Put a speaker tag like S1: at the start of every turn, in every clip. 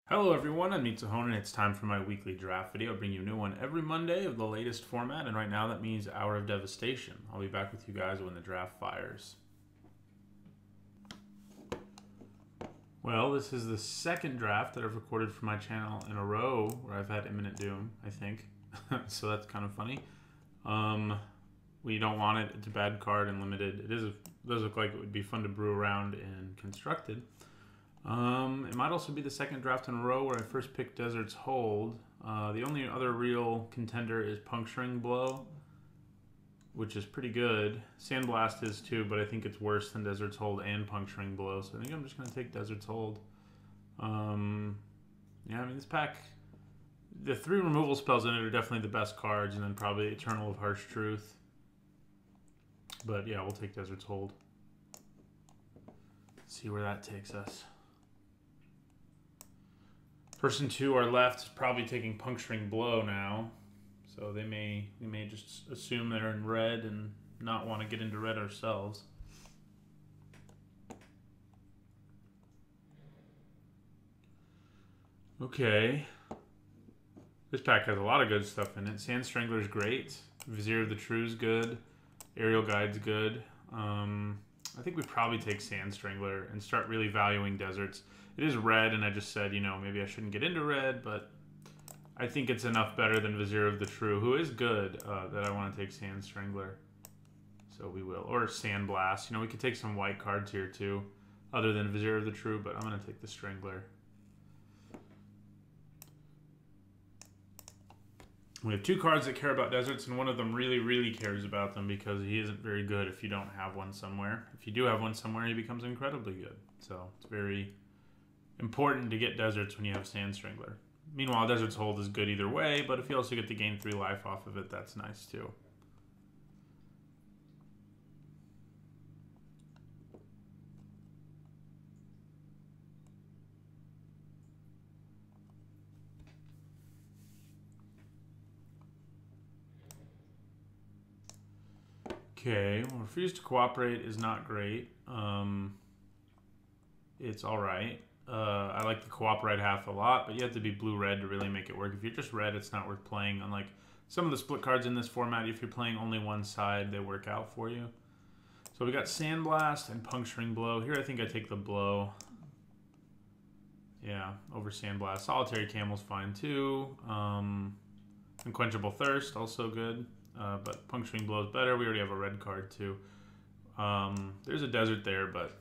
S1: Hello everyone, I'm Mitsuhone and it's time for my weekly draft video. I bring you a new one every Monday of the latest format, and right now that means Hour of Devastation. I'll be back with you guys when the draft fires. Well, this is the second draft that I've recorded for my channel in a row where I've had Imminent Doom, I think. So that's kind of funny. We don't want it. It's a bad card and limited. It does look like it would be fun to brew around in Constructed. It might also be the second draft in a row where I first picked Desert's Hold. The only other real contender is Puncturing Blow, which is pretty good. Sandblast is too, but I think it's worse than Desert's Hold and Puncturing Blow, so I think I'm just going to take Desert's Hold. Yeah, I mean, this pack, the 3 removal spells in it are definitely the best cards, and then probably Eternal of Harsh Truth. But yeah, we'll take Desert's Hold. See where that takes us. Person to our left is probably taking Puncturing Blow now, so we may just assume they're in red and not want to get into red ourselves. Okay, this pack has a lot of good stuff in it. Sand Strangler's great. Vizier of the True's good. Aerial Guide's good. I think we probably take Sand Strangler and start really valuing deserts. It is red, and I just said, you know, maybe I shouldn't get into red, but I think it's enough better than Vizier of the True, who is good, that I want to take Sand Strangler. So we will. Or Sandblast. You know, we could take some white cards here, too, other than Vizier of the True, but I'm going to take the Strangler. We have 2 cards that care about deserts, and one of them really, really cares about them because he isn't very good if you don't have one somewhere. If you do have one somewhere, he becomes incredibly good. So it's very important to get deserts when you have Sand Strangler. Meanwhile, Desert's Hold is good either way, but if you also get to gain 3 life off of it, that's nice too. Okay, well, Refuse to Cooperate is not great. It's alright. I like the Cooperate half a lot, but you have to be blue-red to really make it work. If you're just red, it's not worth playing. Unlike some of the split cards in this format, if you're playing only one side, they work out for you. So we got Sandblast and Puncturing Blow. Here I think I take the Blow. Yeah, over Sandblast. Solitary Camel's fine too. Unquenchable Thirst, also good. But Puncturing Blow is better. We already have a red card too. There's a desert there, but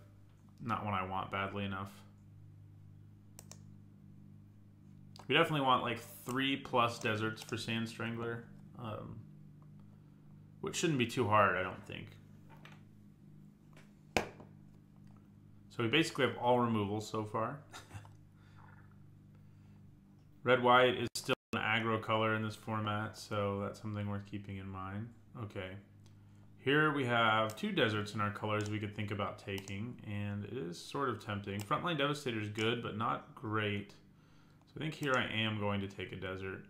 S1: not one I want badly enough. We definitely want like 3+ deserts for Sand Strangler, which shouldn't be too hard, I don't think. So we basically have all removals so far. Red-white is still an aggro color in this format, so that's something worth keeping in mind. Okay. Here we have 2 deserts in our colors we could think about taking, and it is sort of tempting. Frontline Devastator is good, but not great. So I think here I am going to take a desert.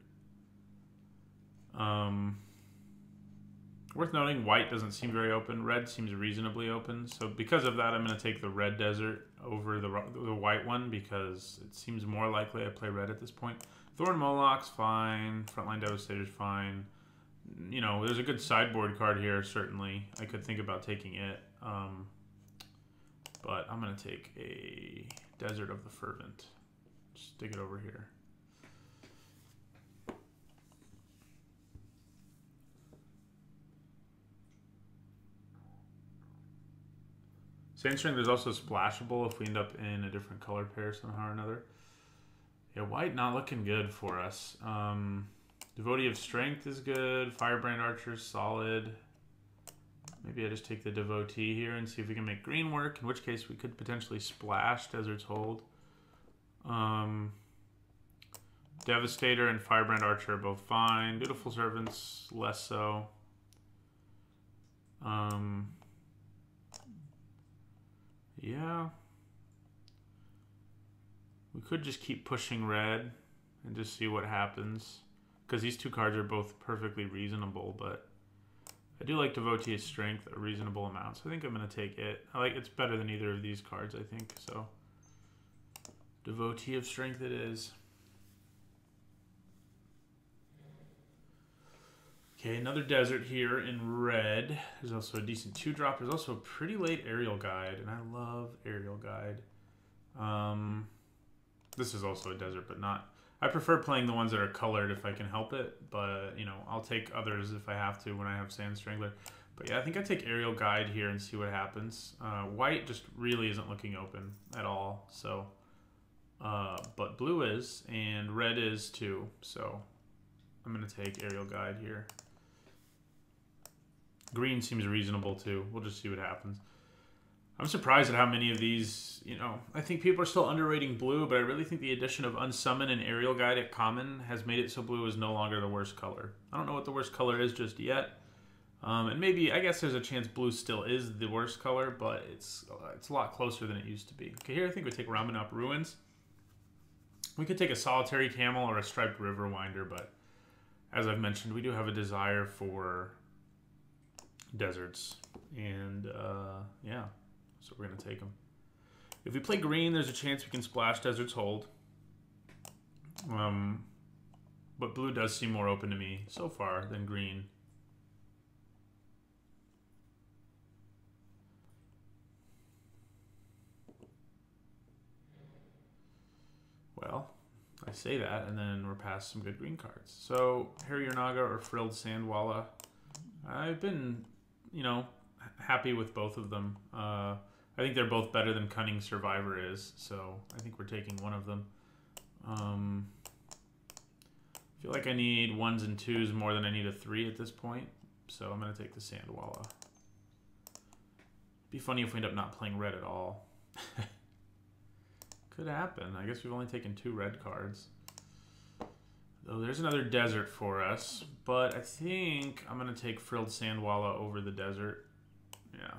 S1: Worth noting, white doesn't seem very open. Red seems reasonably open. So because of that, I'm going to take the red desert over the white one because it seems more likely I play red at this point. Thorn Moloch's fine. Frontline Devastator's fine. You know, there's a good sideboard card here, certainly. I could think about taking it. But I'm going to take a Desert of the Fervent. Stick it over here. Sand Strangler is also splashable if we end up in a different color pair somehow or another. Yeah, white not looking good for us. Devotee of Strength is good. Firebrand Archer is solid. Maybe I just take the Devotee here and see if we can make green work, in which case we could potentially splash Desert's Hold. Devastator and Firebrand Archer are both fine. Dutiful Servants, less so. Yeah. We could just keep pushing red and just see what happens. Because these 2 cards are both perfectly reasonable, but I do like Devotee of Strength a reasonable amount, so I think I'm going to take it. It's better than either of these cards, I think, so Devotee of Strength it is. Okay, another desert here in red. There's also a decent 2-drop. There's also a pretty late Aerial Guide, and I love Aerial Guide. This is also a desert, but not... I prefer playing the ones that are colored if I can help it, but, you know, I'll take others if I have to when I have Sand Strangler. But yeah, I think I take Aerial Guide here and see what happens. White just really isn't looking open at all, so... but blue is, and red is too, so I'm going to take Aerial Guide here. Green seems reasonable too. We'll just see what happens. I'm surprised at how many of these, you know, I think people are still underrating blue, but I really think the addition of Unsummon and Aerial Guide at common has made it so blue is no longer the worst color. I don't know what the worst color is just yet. And maybe, I guess there's a chance blue still is the worst color, but it's a lot closer than it used to be. Okay, here I think we take Ramen Up Ruins. We could take a Solitary Camel or a Striped Riverwinder, but as I've mentioned, we do have a desire for deserts. And, yeah. So we're going to take them. If we play green, there's a chance we can splash Desert's Hold. But blue does seem more open to me so far than green. Well, I say that, and then we're past some good green cards. So, Harrier Naga or Frilled Sandwalla. I've been, you know, happy with both of them. I think they're both better than Cunning Survivor is, so I think we're taking one of them. I feel like I need 1s and 2s more than I need a 3 at this point, so I'm going to take the Sandwalla. Be funny if we end up not playing red at all. Could happen. I guess we've only taken 2 red cards. Though there's another desert for us, but I think I'm going to take Frilled Sandwalla over the desert. Yeah.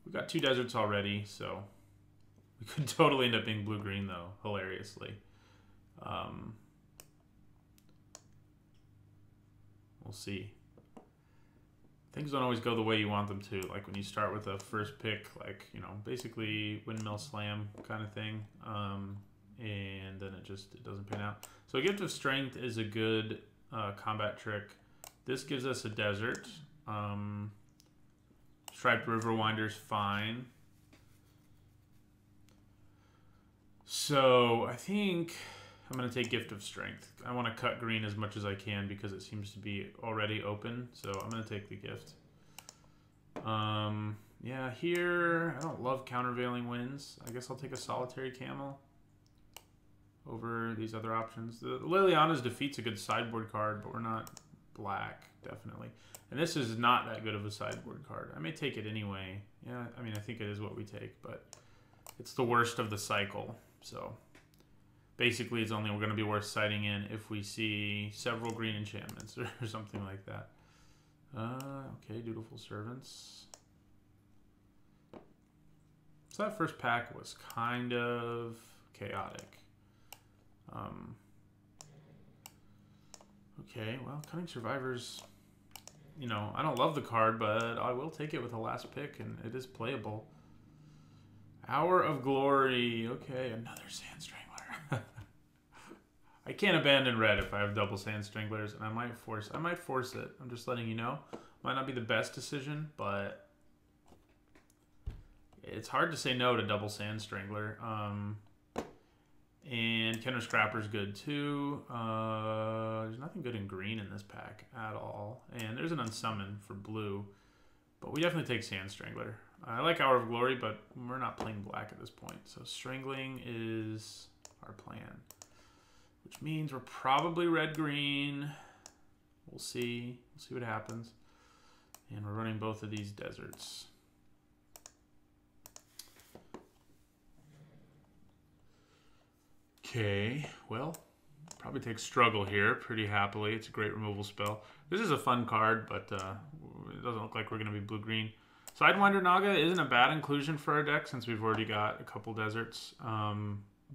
S1: We've got 2 deserts already, so we could totally end up being blue-green, though, hilariously. We'll see. Things don't always go the way you want them to. Like when you start with a first pick, like, you know, basically Windmill Slam kind of thing, and then it doesn't pan out. So a Gift of Strength is a good combat trick. This gives us a desert. Striped Riverwinder's fine. So I think I'm going to take Gift of Strength. I want to cut green as much as I can because it seems to be already open. So I'm going to take the gift. Yeah, here I don't love Countervailing Winds. I guess I'll take a Solitary Camel over these other options. The Liliana's Defeat's a good sideboard card, but we're not black, definitely. And this is not that good of a sideboard card. I may take it anyway. Yeah, I mean, I think it is what we take, but it's the worst of the cycle. So basically, it's only going to be worth siding in if we see several green enchantments or something like that. Okay, Dutiful Servants. So that first pack was kind of chaotic. Okay, well, Cunning Survivors... You know, I don't love the card, but I will take it with the last pick, and it is playable. Hour of Glory. Okay, another Sand Strangler. I can't abandon red if I have double Sand Stranglers, and I might force it. I'm just letting you know. Might not be the best decision, but it's hard to say no to double Sand Strangler. And Kenner Scrapper's good too. There's nothing good in green in this pack at all. And there's an Unsummon for blue. But we definitely take Sand Strangler. I like Hour of Glory, but we're not playing black at this point. So Strangling is our plan. Which means we're probably red-green. We'll see. We'll see what happens. And we're running both of these deserts. Okay, well, probably take Struggle here pretty happily. It's a great removal spell. This is a fun card, but it doesn't look like we're going to be blue-green. Sidewinder Naga isn't a bad inclusion for our deck since we've already got a couple deserts,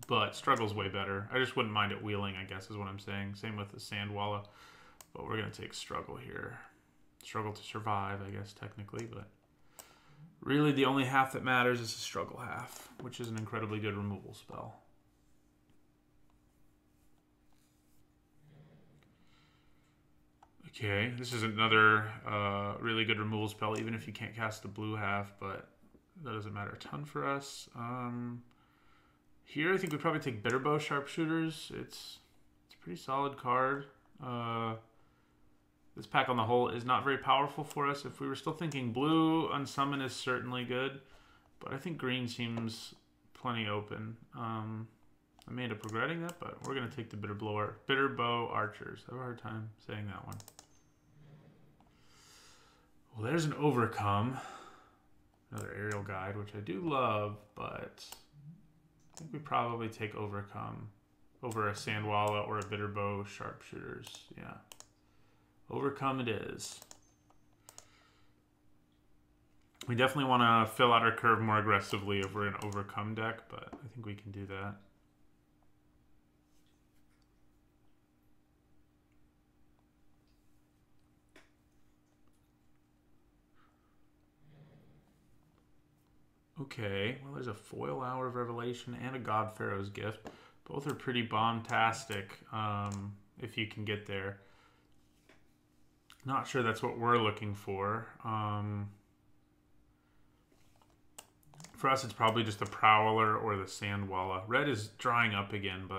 S1: but Struggle's way better. I just wouldn't mind it wheeling, I guess, is what I'm saying. Same with the Sandwalla, but we're going to take Struggle here. struggle to survive, I guess, technically, but really the only half that matters is the struggle half, which is an incredibly good removal spell. Okay, this is another really good removal spell, even if you can't cast the blue half, but that doesn't matter a ton for us. Here, I think we probably take Bitterbow Sharpshooters. It's a pretty solid card. This pack on the whole is not very powerful for us. If we were still thinking blue, Unsummon is certainly good, but I think green seems plenty open. I may end up regretting that, but we're going to take the Bitterbow Archers. I have a hard time saying that one. Well, there's an Overcome. Another Aerial Guide, which I do love, but I think we probably take Overcome over a Sandwalla or a Bitterbow Sharpshooters. Yeah. Overcome it is. We definitely want to fill out our curve more aggressively if we're an Overcome deck, but I think we can do that. Okay, well, there's a foil Hour of Revelation and a God Pharaoh's Gift. Both are pretty bomb-tastic if you can get there. Not sure that's what we're looking for. For us, it's probably just the Prowler or the Sandwalla. Red is drying up again,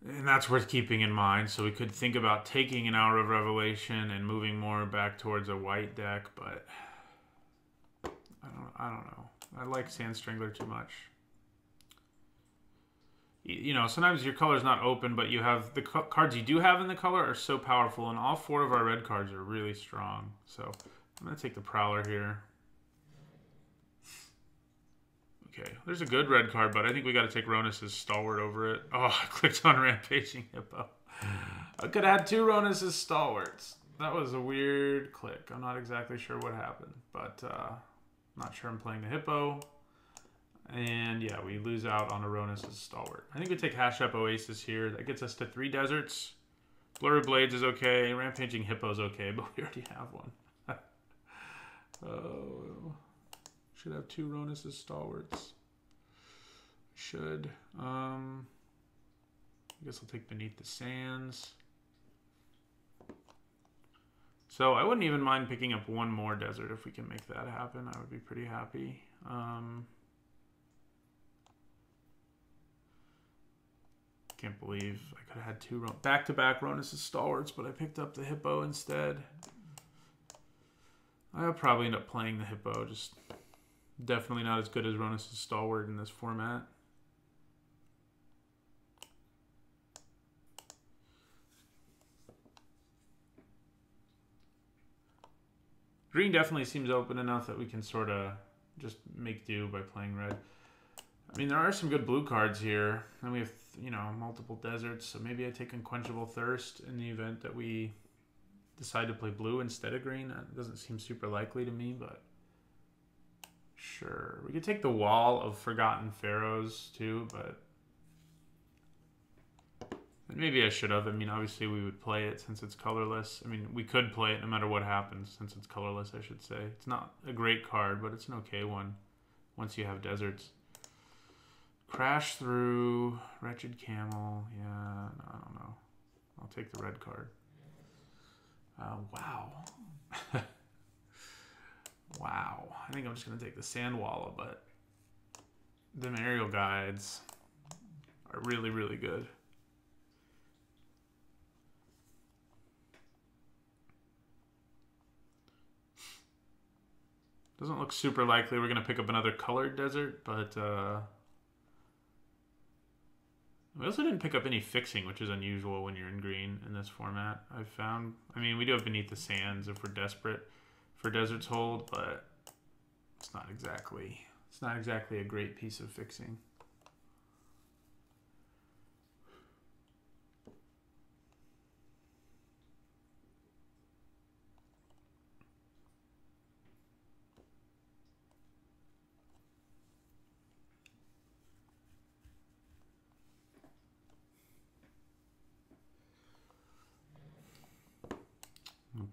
S1: and that's worth keeping in mind. So we could think about taking an Hour of Revelation and moving more back towards a white deck, but I don't know. I like Sand Strangler too much. You know, sometimes your color's not open, but you have the cards you do have in the color are so powerful, and all 4 of our red cards are really strong. So I'm going to take the Prowler here. Okay, there's a good red card, but I think we got to take Ronus's Stalwart over it. Oh, I clicked on Rampaging Hippo. I could have had 2 Ronus's Stalwarts. That was a weird click. I'm not exactly sure what happened, but not sure I'm playing the Hippo. And yeah, we lose out on Aronis' Stalwart. I think we take Hash Up Oasis here. That gets us to 3 deserts. Blurry Blades is okay. Rampaging Hippo is okay, but we already have one. Oh, should have 2 Aronis' Stalwarts. Should. I guess I'll take Beneath the Sands. So I wouldn't even mind picking up 1 more desert if we can make that happen. I would be pretty happy. Can't believe I could have had 2 back-to-back Ronus' Stalwarts, but I picked up the Hippo instead. I'll probably end up playing the Hippo, just definitely not as good as Ronus' Stalwart in this format. Green definitely seems open enough that we can sort of just make do by playing red. I mean, there are some good blue cards here, and we have, you know, multiple deserts, so maybe I take Unquenchable Thirst in the event that we decide to play blue instead of green. That doesn't seem super likely to me, but sure. We could take the Wall of Forgotten Pharaohs too, but maybe I should have. I mean, obviously we would play it since it's colorless. I mean, we could play it no matter what happens since it's colorless, I should say. It's not a great card, but it's an okay one once you have deserts. Crash Through, Wretched Camel. Yeah, no, I don't know. I'll take the red card. Wow. Wow. I think I'm just going to take the Sandwalla, but them aerial guides are really, really good. Doesn't look super likely we're going to pick up another colored desert, but we also didn't pick up any fixing, which is unusual when you're in green in this format, I've found. I mean, we do have Beneath the Sands if we're desperate for Desert's Hold, but it's not exactly a great piece of fixing.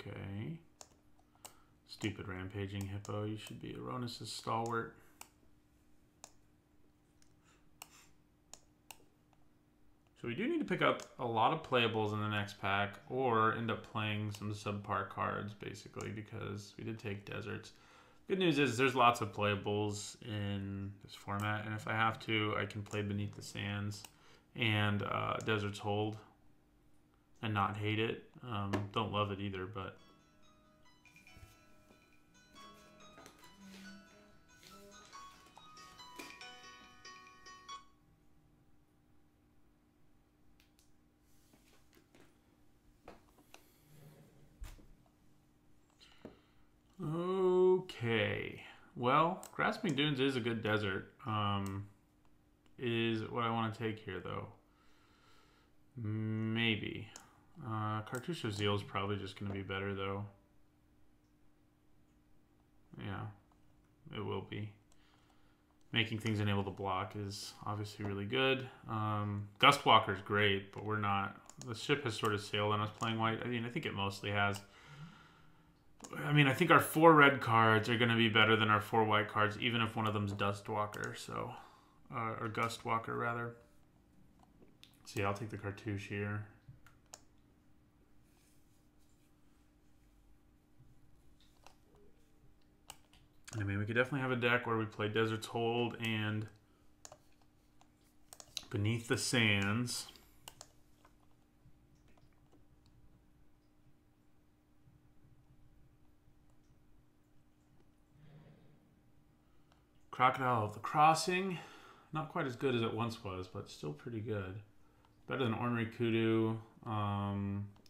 S1: Okay. Stupid rampaging hippo. You should be Aronis' stalwart. So we do need to pick up a lot of playables in the next pack, or end up playing some subpar cards, basically, because we did take deserts. Good news is there's lots of playables in this format, and if I have to, I can play Beneath the Sands and Desert's Hold and not hate it. Don't love it either, but... Okay, well, Grasping Dunes is a good desert. Is what I want to take here, though. Maybe. Cartouche of Zeal is probably just going to be better, though. Yeah, it will be. Making things unable to block is obviously really good. Gustwalker is great, but we're not... The ship has sort of sailed on us playing white. I mean, I think it mostly has. I mean, I think our 4 red cards are going to be better than our 4 white cards, even if one of them's Dustwalker, so... or Gustwalker, rather. So yeah, I'll take the Cartouche here. I mean, we could definitely have a deck where we play Desert's Hold and Beneath the Sands. Crocodile of the Crossing. Not quite as good as it once was, but still pretty good. Better than Ornery Kudu.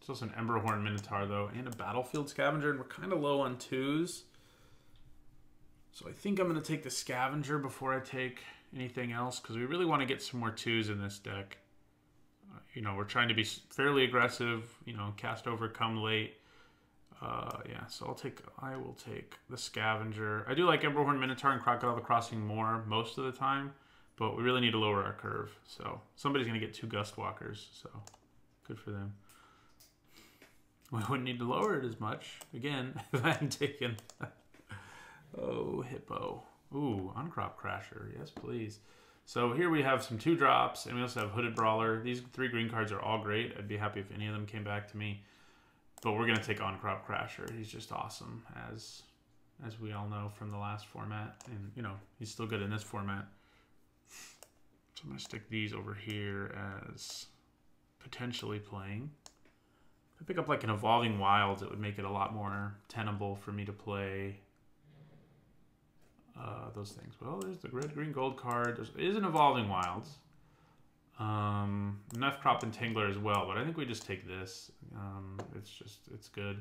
S1: It's also an Emberhorn Minotaur, though, and a Battlefield Scavenger, and we're kind of low on 2s. So I think I'm going to take the Scavenger before I take anything else, because we really want to get some more 2s in this deck. You know, we're trying to be fairly aggressive, you know, cast over, come late. Yeah, so I will take the Scavenger. I do like Emberhorn Minotaur and Crocodile of the Crossing more most of the time, but we really need to lower our curve. So somebody's going to get 2 Gustwalkers, so good for them. We wouldn't need to lower it as much, again, if I hadn't taken... Oh, Hippo. Ooh, Uncrop Crasher. Yes, please. So here we have some 2-drops, and we also have Hooded Brawler. These 3 green cards are all great. I'd be happy if any of them came back to me. But we're going to take Uncrop Crasher. He's just awesome, as we all know from the last format. And, you know, he's still good in this format. So I'm going to stick these over here as potentially playing. If I pick up like an Evolving Wilds, it would make it a lot more tenable for me to play those things. Well, there's the red, green, gold card. There is an Evolving Wilds. Enough Crop and Tingler as well, but I think we just take this. It's good.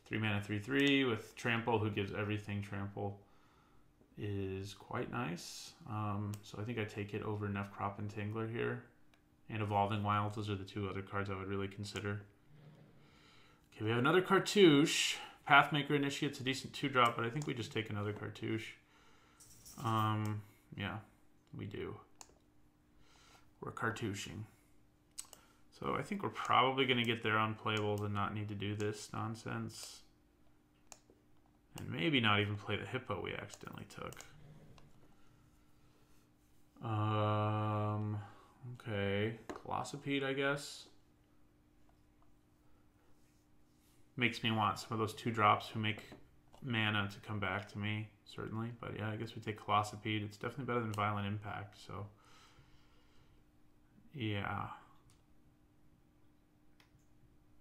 S1: 3 mana, 3/3 with Trample, who gives everything trample, is quite nice. So I think I take it over Enough Crop and Tingler here. And Evolving Wilds, those are the 2 other cards I would really consider. Okay, we have another Cartouche. Pathmaker Initiate's a decent 2-drop, but I think we just take another Cartouche. Yeah, we do. We're cartouching. So I think we're probably going to get there on playables and not need to do this nonsense. And maybe not even play the Hippo we accidentally took. Okay. Colossopede, I guess. Makes me want some of those 2-drops who make mana to come back to me, certainly. But yeah, I guess we take Colossopede. It's definitely better than Violent Impact, so... Yeah.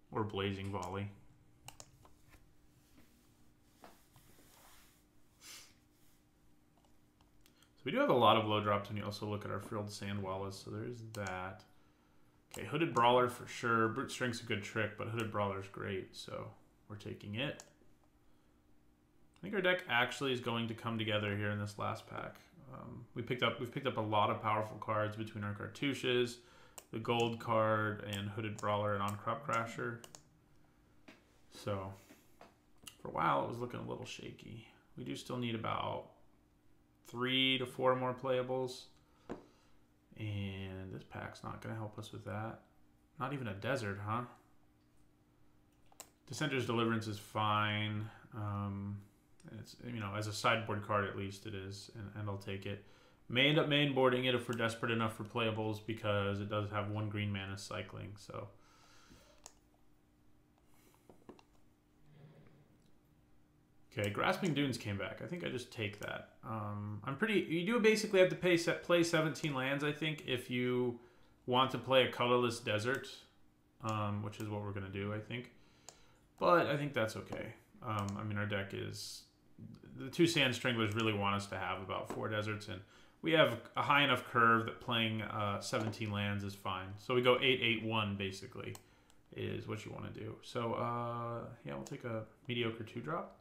S1: Or Blazing Volley. So we do have a lot of low drops when you also look at our Frilled Sandwallas, so there's that. Okay, Hooded Brawler for sure. Brute Strength's a good trick, but Hooded Brawler's great, so we're taking it. I think our deck actually is going to come together here in this last pack. We've picked up a lot of powerful cards between our Cartouches, the Gold card, and Hooded Brawler and On-Crop Crasher. So, for a while it was looking a little shaky. We do still need about 3 to 4 more playables. And this pack's not going to help us with that. Not even a desert, huh? Dissenter's Deliverance is fine. It's, you know, as a sideboard card at least it is, and I'll take it. May end up mainboarding it if we're desperate enough for playables because it does have 1 green mana cycling. So okay, Grasping Dunes came back. I think I just take that. You do basically have to play 17 lands, I think, if you want to play a colorless desert, which is what we're going to do, I think. But I think that's okay. I mean, our deck is... The 2 Sand Stranglers really want us to have about 4 deserts, and we have a high enough curve that playing 17 lands is fine. So we go 8-8-1, basically, is what you want to do. So, yeah, we'll take a mediocre 2-drop,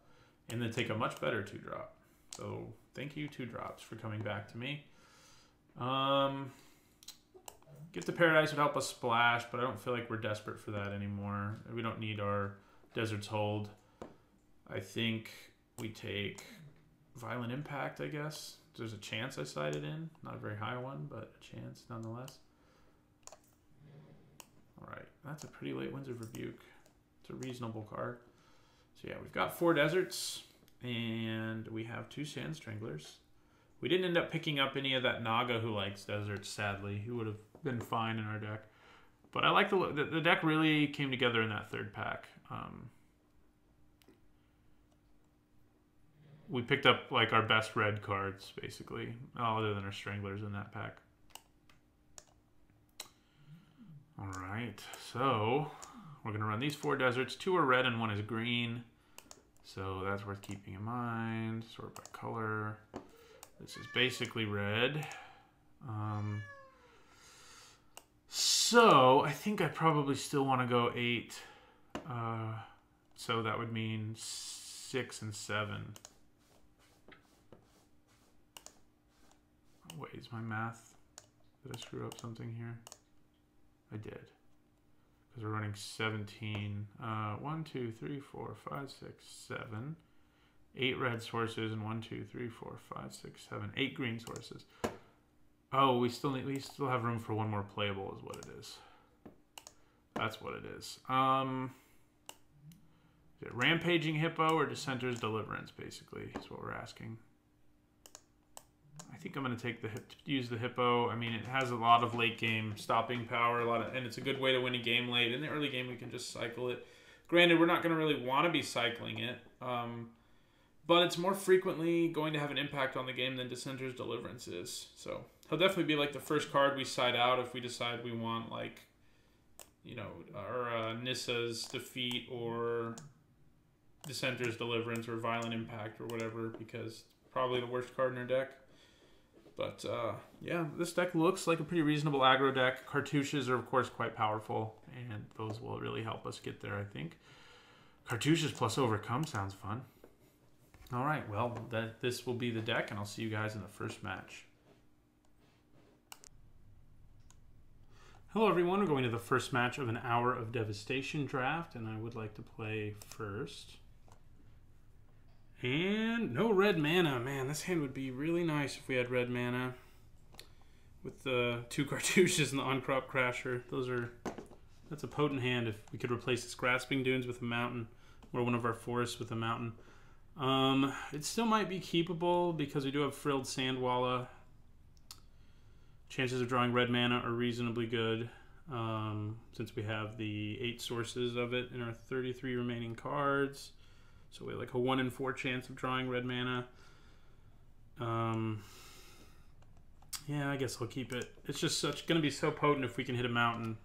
S1: and then take a much better 2-drop. So, thank you, 2-drops, for coming back to me. Gift of Paradise would help us splash, but I don't feel like we're desperate for that anymore. We don't need our Desert's Hold. I think we take Violent Impact, I guess. There's a chance I slide it in. Not a very high one, but a chance nonetheless. Alright, that's a pretty late Winds of Rebuke. It's a reasonable card. So yeah, we've got 4 deserts, and we have 2 Sand Stranglers. We didn't end up picking up any of that Naga who likes deserts, sadly. He would have been fine in our deck. But I like the deck really came together in that 3rd pack. We picked up like our best red cards, basically, other than our Stranglers in that pack. All right, so we're going to run these 4 deserts. 2 are red and 1 is green. So that's worth keeping in mind. Sort by color. This is basically red. So I think I probably still want to go 8. So that would mean 6 and 7. Wait, is my math? Did I screw up something here? I did. Because we're running 17. 1, 2, 3, 4, 5, 6, 7. 8 red sources and 1, 2, 3, 4, 5, 6, 7. 8 green sources. Oh, we still have room for 1 more playable, is what it is. That's what it is. Is it Rampaging Hippo or Dissenter's Deliverance? Basically, is what we're asking. I think I'm going to use the Hippo. I mean, it has a lot of late game stopping power, and it's a good way to win a game late. In the early game, we can just cycle it. Granted, we're not going to really want to be cycling it, but it's more frequently going to have an impact on the game than Dissenter's Deliverance is. So he'll definitely be like the first card we side out if we decide we want, like, you know, our Nissa's Defeat or Dissenter's Deliverance or Violent Impact or whatever, because it's probably the worst card in our deck. But, yeah, this deck looks like a pretty reasonable aggro deck. Cartouches are, of course, quite powerful, and those will really help us get there, I think. Cartouches plus Overcome sounds fun. All right, well, this will be the deck, and I'll see you guys in the first match. Hello, everyone. We're going to the first match of an hour of Devastation draft, and I would like to play first. And no red mana. Man, this hand would be really nice if we had red mana. With the 2 cartouches and the on-crop crasher. That's a potent hand if we could replace this Grasping Dunes with a mountain. Or one of our forests with a mountain. It still might be keepable because we do have Frilled Sandwalla. Chances of drawing red mana are reasonably good. Since we have the 8 sources of it in our 33 remaining cards. So we have like a 1 in 4 chance of drawing red mana. Yeah, I guess I'll keep it. It's just going to be so potent if we can hit a mountain.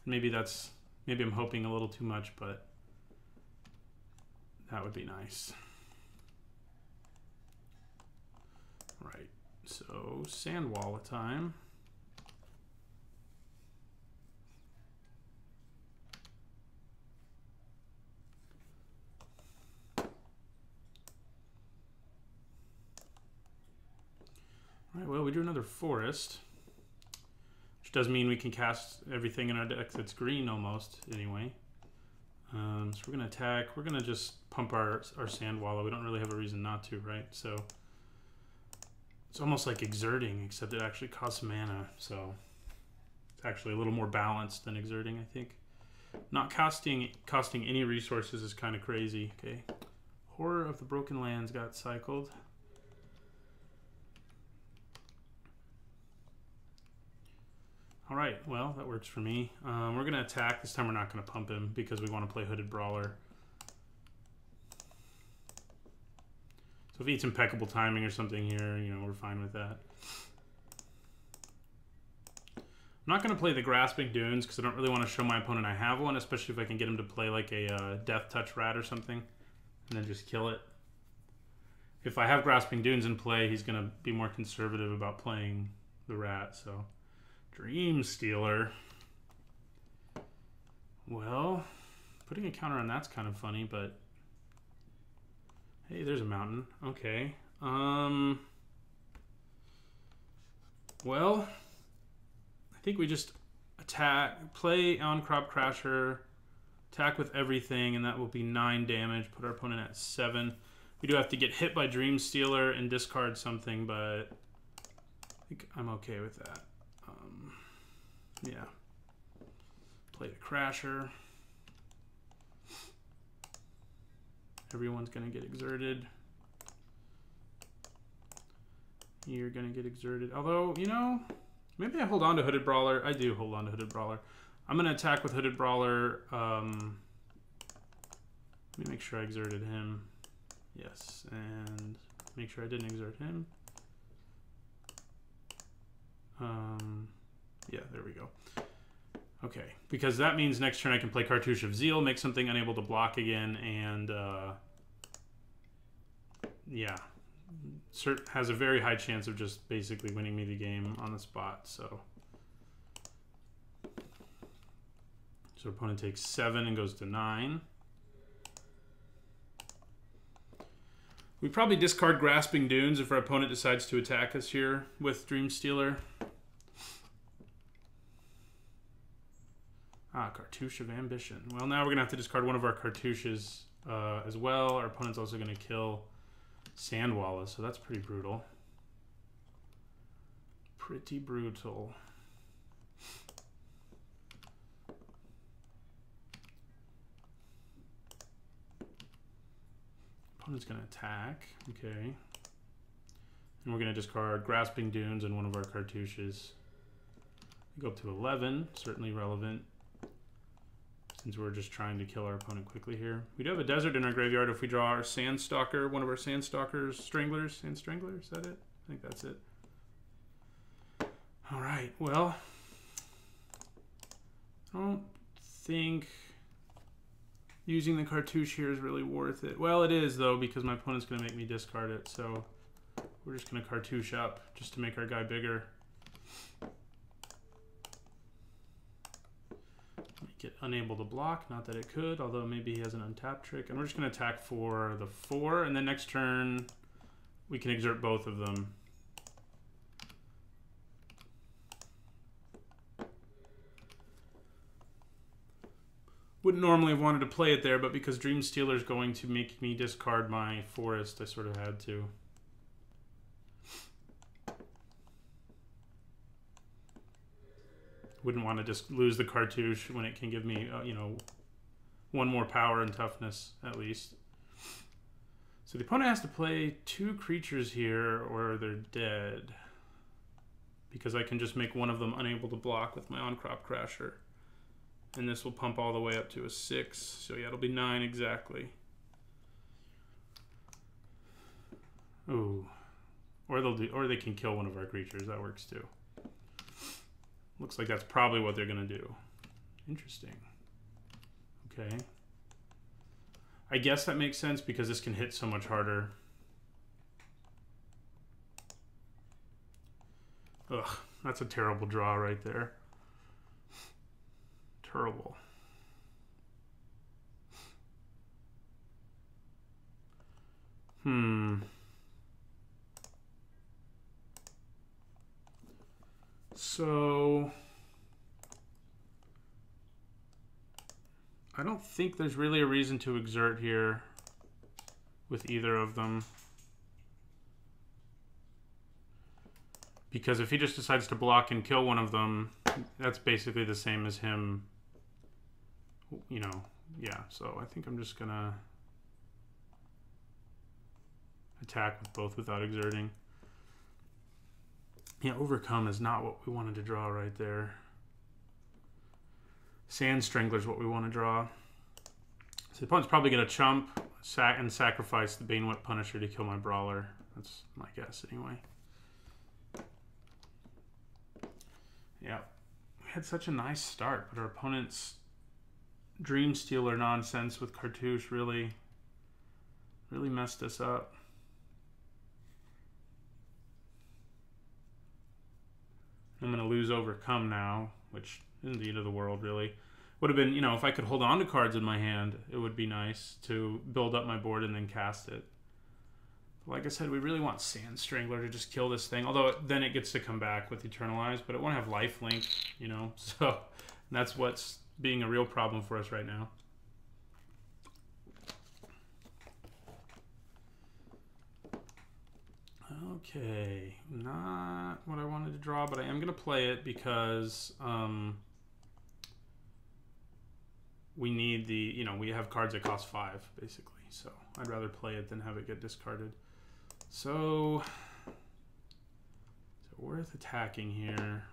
S1: Maybe I'm hoping a little too much, but that would be nice. Right. So Sandwalla time. Alright, well, we do another forest, which does mean we can cast everything in our deck that's green almost, anyway. So we're going to attack. We're going to just pump our Sandwalla. We don't really have a reason not to, right? So it's almost like exerting, except it actually costs mana. So it's actually a little more balanced than exerting, I think. Not costing any resources is kind of crazy. Okay. Horror of the Broken Lands got cycled. All right, well, that works for me. We're going to attack. This time we're not going to pump him because we want to play Hooded Brawler. So if he hits impeccable timing or something here, you know, we're fine with that. I'm not going to play the Grasping Dunes because I don't really want to show my opponent I have one, especially if I can get him to play like a Death Touch Rat or something and then just kill it. If I have Grasping Dunes in play, he's going to be more conservative about playing the Rat, so... Dream Stealer. Well, putting a counter on that's kind of funny, but hey, there's a mountain. Okay. Well, I think we just attack, play on Crop Crasher, attack with everything, and that will be 9 damage. Put our opponent at 7. We do have to get hit by Dream Stealer and discard something, but I think I'm okay with that. Yeah. Play the Crasher. Everyone's going to get exerted. You're going to get exerted. Although, you know, maybe I hold on to Hooded Brawler. I do hold on to Hooded Brawler. I'm going to attack with Hooded Brawler. Let me make sure I exerted him. Yes, and make sure I didn't exert him. Yeah, there we go. Okay, because that means next turn I can play Cartouche of Zeal, make something unable to block again, and yeah, Cert has a very high chance of just basically winning me the game on the spot. So opponent takes 7 and goes to 9. We probably discard Grasping Dunes if our opponent decides to attack us here with Dream Stealer. Ah, Cartouche of Ambition. Well, now we're going to have to discard one of our cartouches as well. Our opponent's also going to kill Sandwalla, so that's pretty brutal. Pretty brutal. Opponent's going to attack. Okay. And we're going to discard Grasping Dunes and one of our cartouches. We go up to 11, certainly relevant, since we're just trying to kill our opponent quickly here. We do have a desert in our graveyard if we draw our Sandstalker, one of our Sandstalkers, Stranglers. Sand Strangler, is that it? I think that's it. All right, well, I don't think using the cartouche here is really worth it. Well, it is, though, because my opponent's going to make me discard it, so we're just going to cartouche up just to make our guy bigger. Get unable to block, not that it could, although maybe he has an untapped trick. And we're just going to attack for the 4, and then next turn we can exert both of them. Wouldn't normally have wanted to play it there, but because Dream Stealer is going to make me discard my forest, I sort of had to. Wouldn't want to just lose the cartouche when it can give me, you know, 1 more power and toughness at least. So the opponent has to play 2 creatures here or they're dead. Because I can just make one of them unable to block with my on-crop crasher. And this will pump all the way up to a 6. So yeah, it'll be 9 exactly. Ooh. Or they can kill one of our creatures. That works too. Looks like that's probably what they're going to do. Interesting. Okay. I guess that makes sense because this can hit so much harder. Ugh, that's a terrible draw right there. Terrible. So I don't think there's really a reason to exert here with either of them. Because if he just decides to block and kill one of them, that's basically the same as him you know, yeah. So I think I'm just gonna attack with both without exerting. Yeah, overcome is not what we wanted to draw right there. Sand Strangler is what we want to draw. So the opponent's probably going to chump and sacrifice the Banewhip Punisher to kill my Brawler. That's my guess anyway. Yeah, we had such a nice start, but our opponent's Dream Stealer nonsense with Cartouche really messed us up. I'm going to lose Overcome now, which isn't the end of the world, really. Would have been, you know, if I could hold on to cards in my hand, it would be nice to build up my board and then cast it. But like I said, we really want Sand Strangler to just kill this thing, although then it gets to come back with Eternalize, but it won't have lifelink, you know, so that's what's being a real problem for us right now. Okay, not what I wanted to draw, but I am going to play it because we need the, you know, we have cards that cost 5, basically. So I'd rather play it than have it get discarded. So, is it worth attacking here?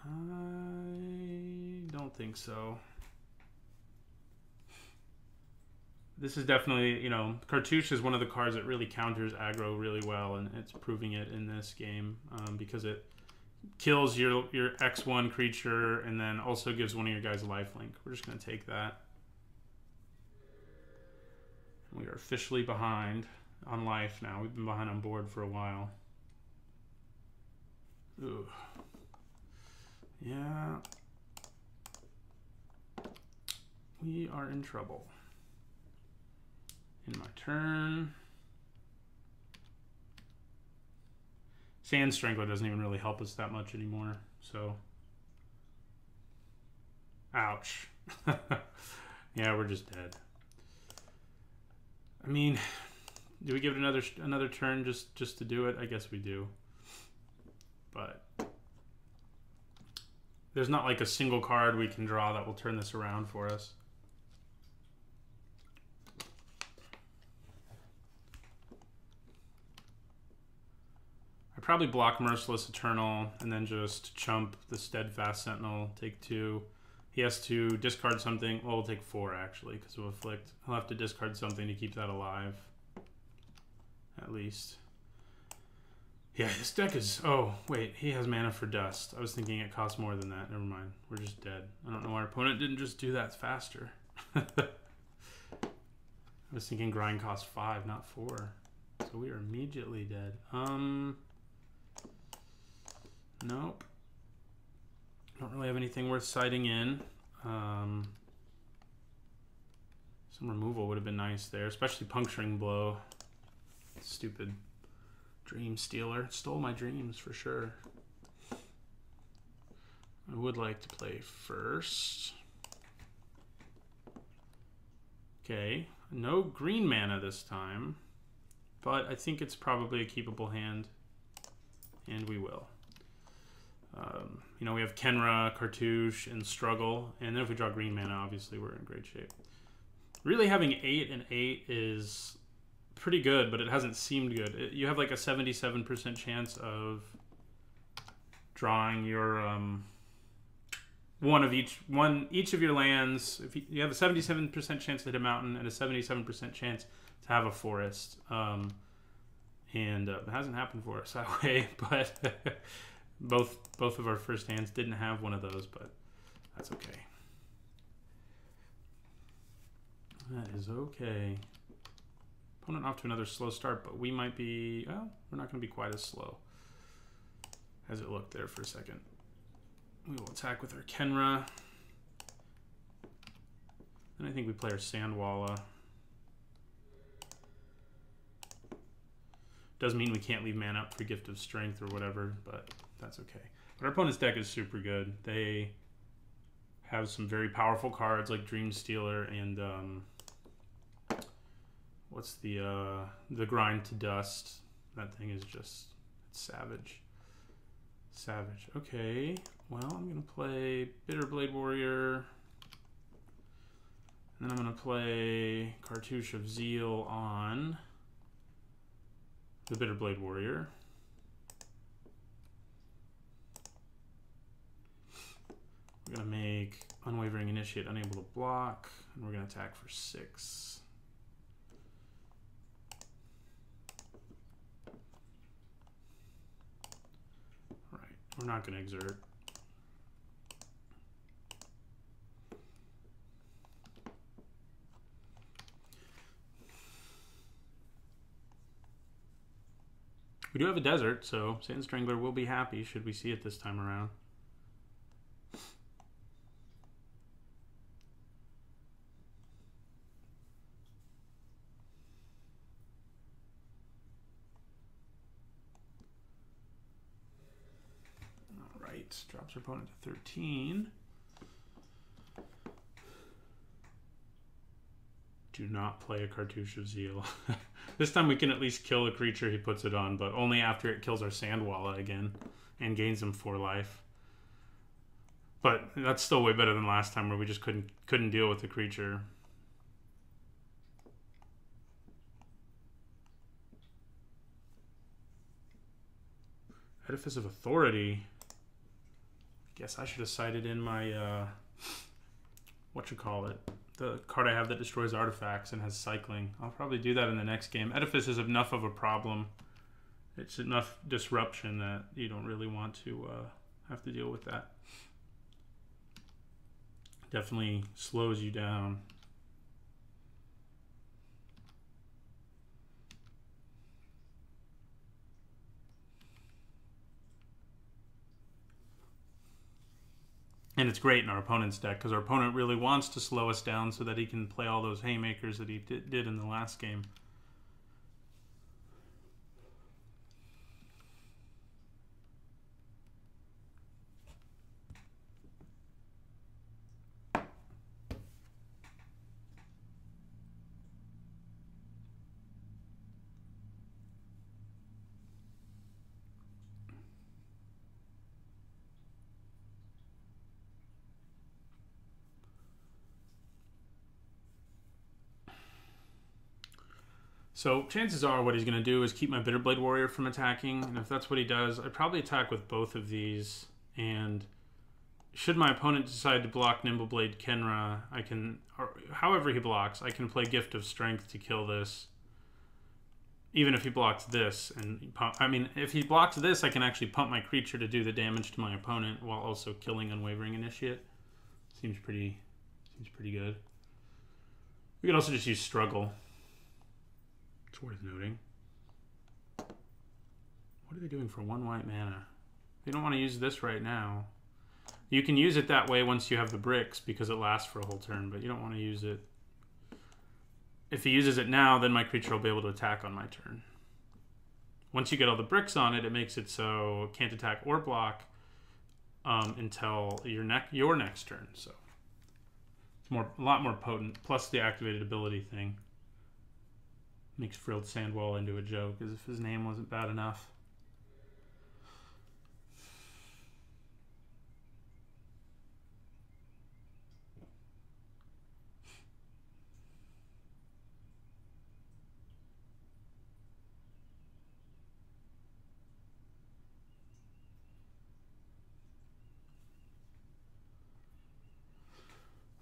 S1: I don't think so. This is definitely, you know, Cartouche is one of the cards that really counters aggro really well, and it's proving it in this game because it kills your X1 creature and then also gives one of your guys lifelink. We're just going to take that. We are officially behind on life now. We've been behind on board for a while. Ooh. Yeah. We are in trouble. In my turn. Sand Strangler doesn't even really help us that much anymore, so. Ouch. Yeah, we're just dead. I mean, do we give it another turn just to do it? I guess we do. But there's not like a single card we can draw that will turn this around for us. I probably block Merciless Eternal and then just chump the Steadfast Sentinel, take 2. He has to discard something. Well, we'll take 4 actually because of Afflict. He'll have to discard something to keep that alive. At least. Yeah, his deck is... Oh, wait. He has mana for Dust. I was thinking it costs more than that. Never mind. We're just dead. I don't know why our opponent didn't just do that faster. I was thinking grind costs 5, not 4. So we are immediately dead. Nope. Don't really have anything worth citing in. Some removal would have been nice there, especially Puncturing Blow. Stupid Dream Stealer. It stole my dreams for sure. I would like to play first. Okay, no green mana this time, but I think it's probably a keepable hand, and we will. You know, we have Kenra, Cartouche, and Struggle, and then if we draw green mana, obviously we're in great shape. Really having 8 and 8 is pretty good, but it hasn't seemed good. You have like a 77% chance of drawing your each of your lands. If you have a 77% chance to hit a mountain and a 77% chance to have a forest, and it hasn't happened for us that way, but. Both of our first hands didn't have one of those, but that's okay. That is okay. Opponent off to another slow start, but we might be... Well, we're not going to be quite as slow as it looked there for a second. We will attack with our Kenra. Then I think we play our Sandwalla. Does mean we can't leave mana up for Gift of Strength or whatever, but that's okay. But our opponent's deck is super good. They have some very powerful cards like Dream Stealer and what's the Grind to Dust. That thing is just, it's savage. Savage. Okay. Well, I'm going to play Bitterblade Warrior. And then I'm going to play Cartouche of Zeal on the Bitterblade Warrior. We're going to make Unwavering Initiate unable to block, and we're going to attack for 6. All right, we're not going to exert. We do have a desert, so Sand Strangler will be happy should we see it this time around. All right, drops our opponent to 13. Do not play a Cartouche of Zeal. This time we can at least kill a creature he puts it on, but only after it kills our Sandwalla again and gains him 4 life. But that's still way better than last time where we just couldn't deal with the creature. Edifice of Authority. Guess I should have cited in my whatchamacallit, the card I have that destroys artifacts and has cycling. I'll probably do that in the next game. Edifice is enough of a problem. It's enough disruption that you don't really want to have to deal with that. Definitely slows you down. And it's great in our opponent's deck because our opponent really wants to slow us down so that he can play all those haymakers that he did in the last game. So chances are what he's going to do is keep my Bitterblade Warrior from attacking. And if that's what he does, I'd probably attack with both of these. And should my opponent decide to block Nimbleblade Kenra, I can, or however he blocks, I can play Gift of Strength to kill this. Even if he blocks this. And I mean, if he blocks this, I can actually pump my creature to do the damage to my opponent while also killing Unwavering Initiate. Seems pretty good. We could also just use Struggle. It's worth noting. What are they doing for 1 white mana? They don't want to use this right now. You can use it that way once you have the bricks because it lasts for a whole turn, but you don't want to use it. If he uses it now, then my creature will be able to attack on my turn. Once you get all the bricks on it, it makes it so it can't attack or block until your next turn. So it's a lot more potent. Plus the activated ability thing makes Frilled Sandwall into a joke, as if his name wasn't bad enough.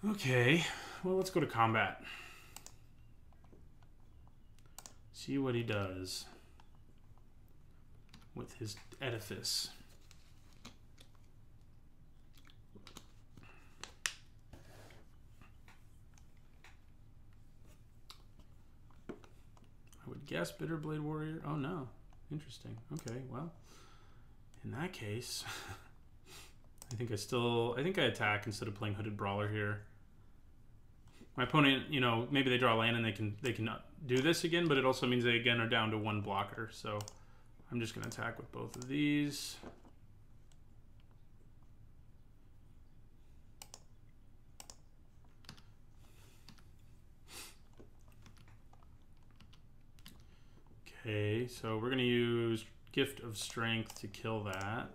S1: Okay, well, let's go to combat. See what he does with his Edifice. I would guess Bitterblade Warrior. Oh no, interesting. Okay, well, in that case, I think I attack instead of playing Hooded Brawler here. My opponent, you know, maybe they draw land and they can do this again, but it also means they again are down to 1 blocker. So I'm just going to attack with both of these. Okay, so we're going to use Gift of Strength to kill that.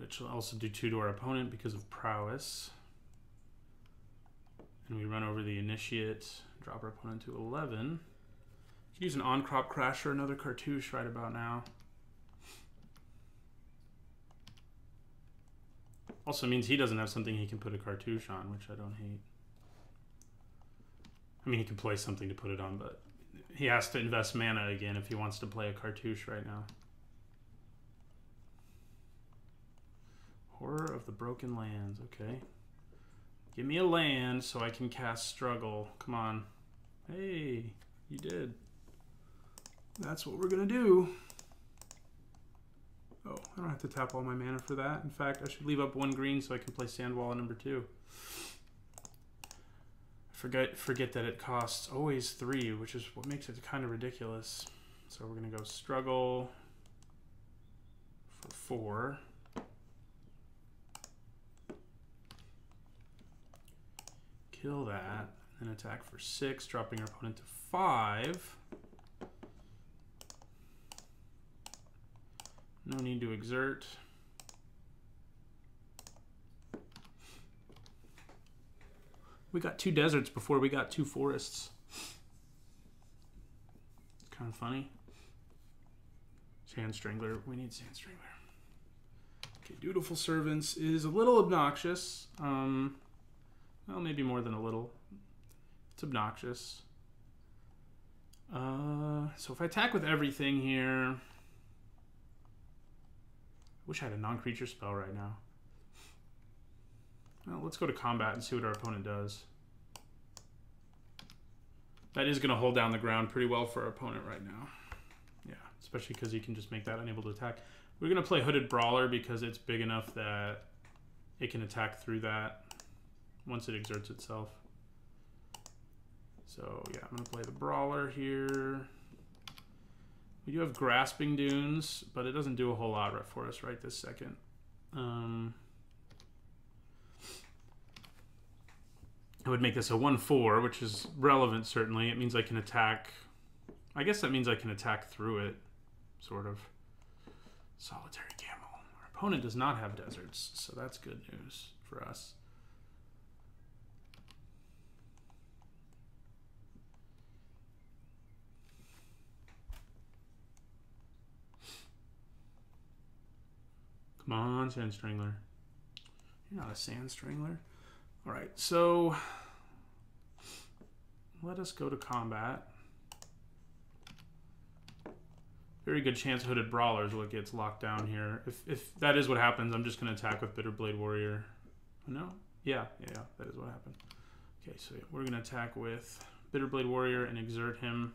S1: which will also do 2 to our opponent because of prowess. And we run over the initiate, drop our opponent to 11. Could use an on-crop crash or another cartouche right about now. Also means he doesn't have something he can put a cartouche on, which I don't hate. I mean, he can play something to put it on, but he has to invest mana again if he wants to play a cartouche right now. Horror of the Broken Lands, okay. Give me a land so I can cast Struggle. Come on. Hey, you did. That's what we're gonna do. Oh, I don't have to tap all my mana for that. In fact, I should leave up 1 green so I can play Sandwall on number 2. Forget that it costs always 3, which is what makes it kind of ridiculous. So we're gonna go Struggle for 4. Kill that, and attack for 6, dropping our opponent to 5. No need to exert. We got 2 deserts before we got 2 forests. It's kind of funny. Sand Strangler. We need Sand Strangler. Okay, Dutiful Servants is a little obnoxious. Well, maybe more than a little. It's obnoxious. So if I attack with everything here... I wish I had a non-creature spell right now. Well, let's go to combat and see what our opponent does. That is going to hold down the ground pretty well for our opponent right now. Yeah, especially because he can just make that unable to attack. We're going to play Hooded Brawler because it's big enough that it can attack through that once it exerts itself. So yeah, I'm going to play the Brawler here. We do have Grasping Dunes, but it doesn't do a whole lot for us right this second. I would make this a 1/4, which is relevant, certainly. It means I can attack... I guess that means I can attack through it, sort of. Solitary Camel. Our opponent does not have deserts, so that's good news for us. Come on, Sand Strangler. You're not a Sand Strangler. All right, so let us go to combat. Very good chance Hooded Brawler is what gets locked down here. If that is what happens, I'm just going to attack with Bitterblade Warrior. No? Yeah, that is what happened. Okay, so we're going to attack with Bitterblade Warrior and exert him.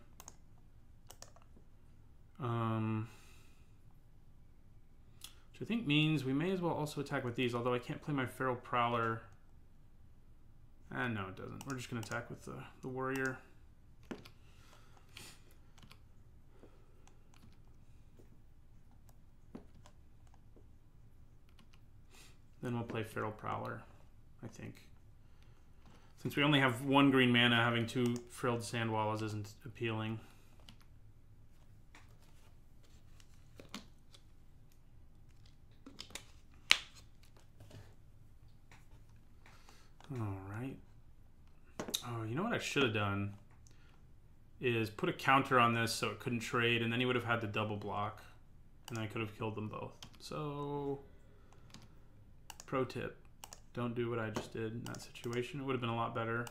S1: Which I think means we may as well also attack with these, although I can't play my Feral Prowler. And no, it doesn't. We're just going to attack with the Warrior. Then we'll play Feral Prowler, I think. Since we only have 1 green mana, having 2 Frilled Sandwallows isn't appealing. All right. Oh, you know what I should have done is put a counter on this so it couldn't trade, and then he would have had to double block, and I could have killed them both. So, pro tip, don't do what I just did in that situation. It would have been a lot better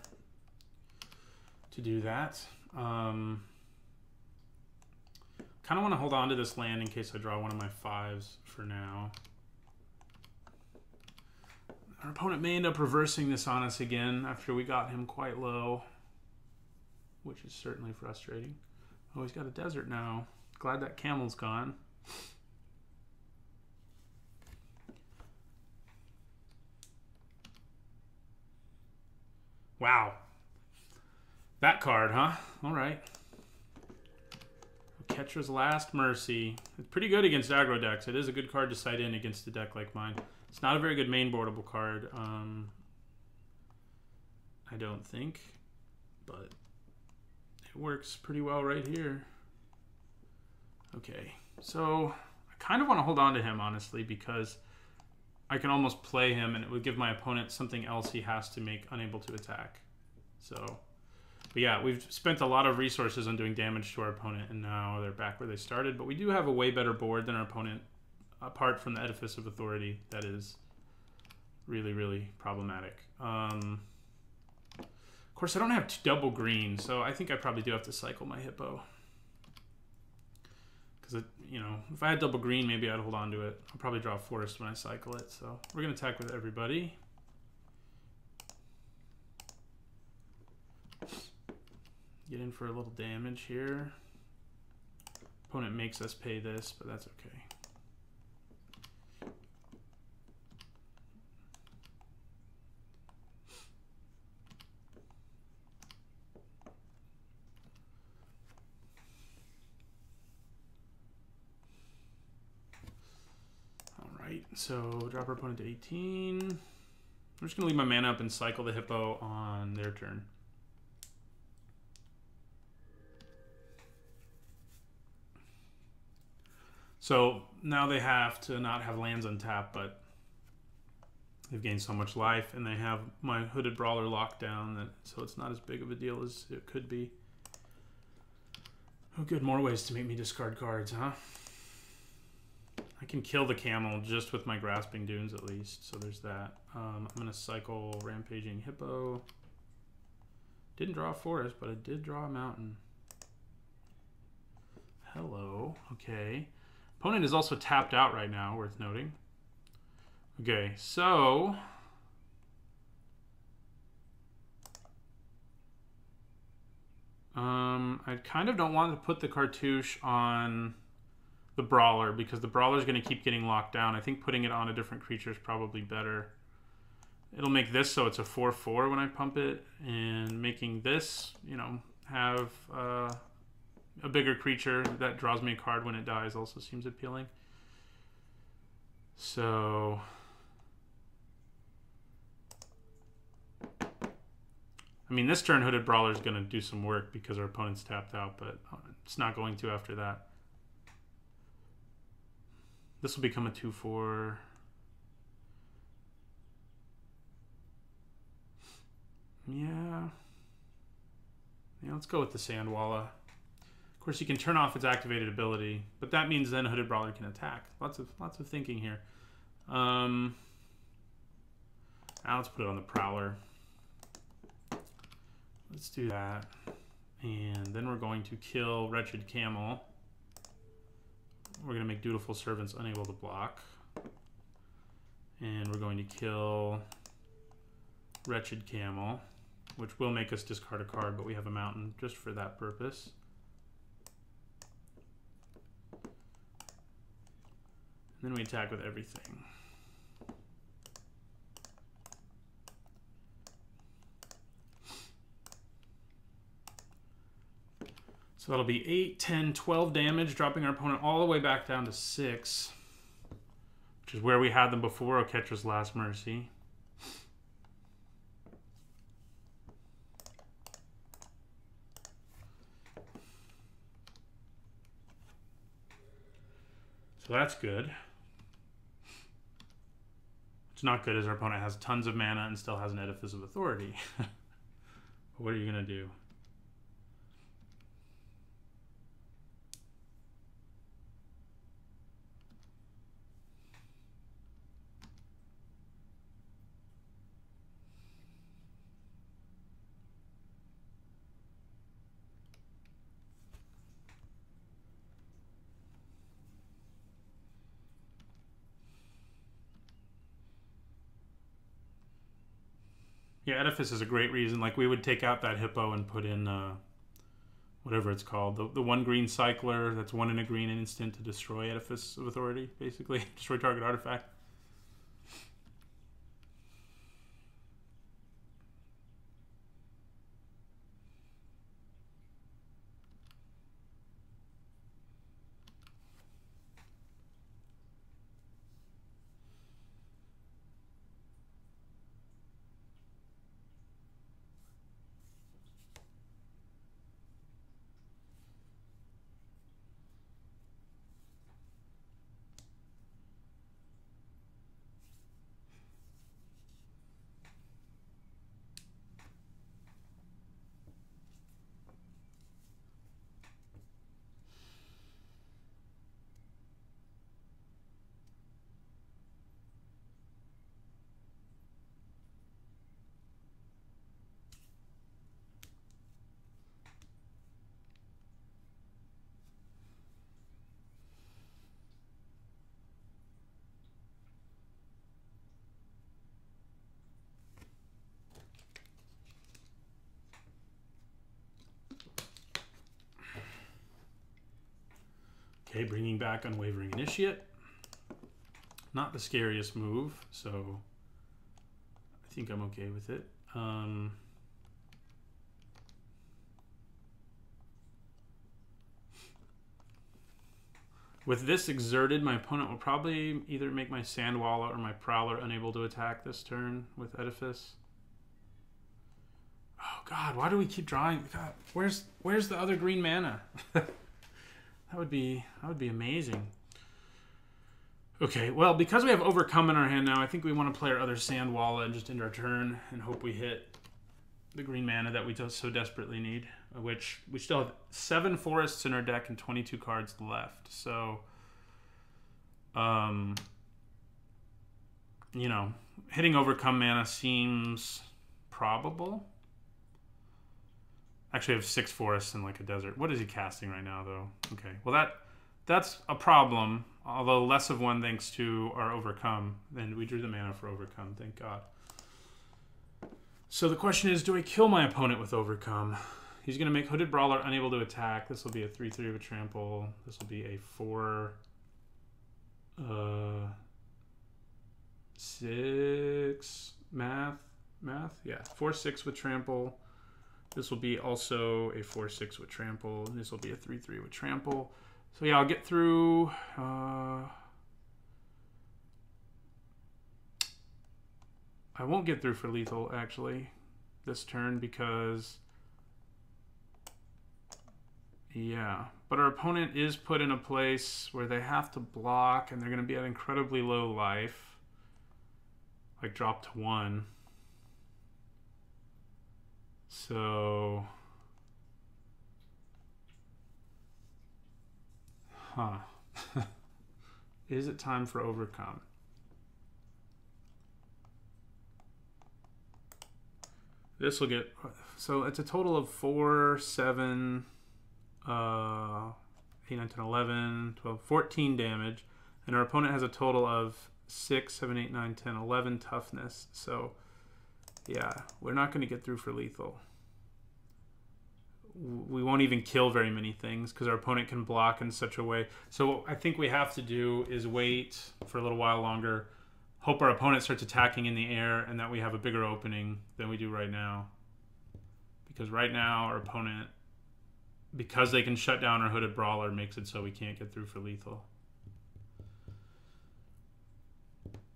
S1: to do that. Kind of want to hold on to this land in case I draw one of my 5s for now. Our opponent may end up reversing this on us again after we got him quite low, which is certainly frustrating. Oh, he's got a desert now. Glad that camel's gone. Wow. That card, huh? All right. Ketra's Last Mercy. It's pretty good against aggro decks. It is a good card to side in against a deck like mine. It's not a very good main boardable card, I don't think, but it works pretty well right here. Okay, so I kind of want to hold on to him, honestly, because I can almost play him and it would give my opponent something else he has to make unable to attack. So, but yeah, we've spent a lot of resources on doing damage to our opponent, and now they're back where they started. But we do have a way better board than our opponent, apart from the Edifice of Authority. That is really, really problematic. Of course, I don't have double green, so I think I probably do have to cycle my Hippo. Because, you know, if I had double green, maybe I'd hold on to it. I'll probably draw a forest when I cycle it. So we're going to attack with everybody. Get in for a little damage here. Opponent makes us pay this, but that's okay. So drop our opponent to 18. I'm just going to leave my mana up and cycle the Hippo on their turn. So now they have to not have lands untapped, but they've gained so much life, and they have my Hooded Brawler locked down, that, so it's not as big of a deal as it could be. Oh good, more ways to make me discard cards, huh? I can kill the camel just with my Grasping Dunes at least, so there's that. I'm going to cycle Rampaging Hippo. Didn't draw a forest, but I did draw a mountain. Hello, okay. Opponent is also tapped out right now, worth noting. Okay, so... I kind of don't want to put the Cartouche on the Brawler, because the Brawler is going to keep getting locked down. I think putting it on a different creature is probably better. It'll make this so it's a 4/4 when I pump it, and making this, you know, have a bigger creature that draws me a card when it dies also seems appealing. So... I mean, this turn Hooded Brawler is going to do some work because our opponent's tapped out, but it's not going to after that. This will become a 2/4. Yeah, let's go with the Sandwalla. Of course, you can turn off its activated ability, but that means then Hooded Brawler can attack. Lots of thinking here. Now let's put it on the Prowler. Let's do that. And then we're going to kill Wretched Camel. We're going to make Dutiful Servants unable to block. And we're going to kill Wretched Camel, which will make us discard a card, but we have a mountain just for that purpose. And then we attack with everything. So that'll be 8, 10, 12 damage, dropping our opponent all the way back down to 6, which is where we had them before Oketra's Last Mercy. So that's good. What's not good is our opponent has tons of mana and still has an Edifice of Authority. But what are you going to do? Yeah, Edifice is a great reason. Like, we would take out that Hippo and put in whatever it's called. The 1 green cycler that's 1 in a green instant to destroy Edifice of Authority, basically. Destroy target artifact. Okay, bringing back Unwavering Initiate. Not the scariest move, so I think I'm okay with it. With this exerted, my opponent will probably either make my Sandwalla or my Prowler unable to attack this turn with Edifice. Oh God, why do we keep drawing? God, where's the other green mana? that would be amazing. Okay, well, because we have Overcome in our hand now, I think we want to play our other Sandwalla and just end our turn and hope we hit the green mana that we so desperately need, which we still have 7 forests in our deck and 22 cards left. So, you know, hitting Overcome mana seems probable. Actually, I have 6 forests and like a desert. What is he casting right now, though? Okay, well, that's a problem, although less of one thanks to our Overcome. And we drew the mana for Overcome, thank God. So the question is, do I kill my opponent with Overcome? He's going to make Hooded Brawler unable to attack. This will be a 3/3 with trample. This will be a 4/6 math? Yeah, 4/6 with trample. This will be also a 4/6 with trample. And this will be a 3/3 with trample. So yeah, I'll get through. I won't get through for lethal, actually, this turn because... Yeah, but our opponent is put in a place where they have to block and they're going to be at incredibly low life. Like drop to 1. So... Huh. Is it time for Overcome? This will get... So it's a total of 4, 7... 8, 9, 10, 11, 12, 14 damage. And our opponent has a total of 6, 7, 8, 9, 10, 11 toughness. So, yeah, we're not going to get through for lethal. We won't even kill very many things because our opponent can block in such a way. So what I think we have to do is wait for a little while longer, hope our opponent starts attacking in the air, and that we have a bigger opening than we do right now. Because right now, our opponent... Because they can shut down our Hooded Brawler, makes it so we can't get through for lethal.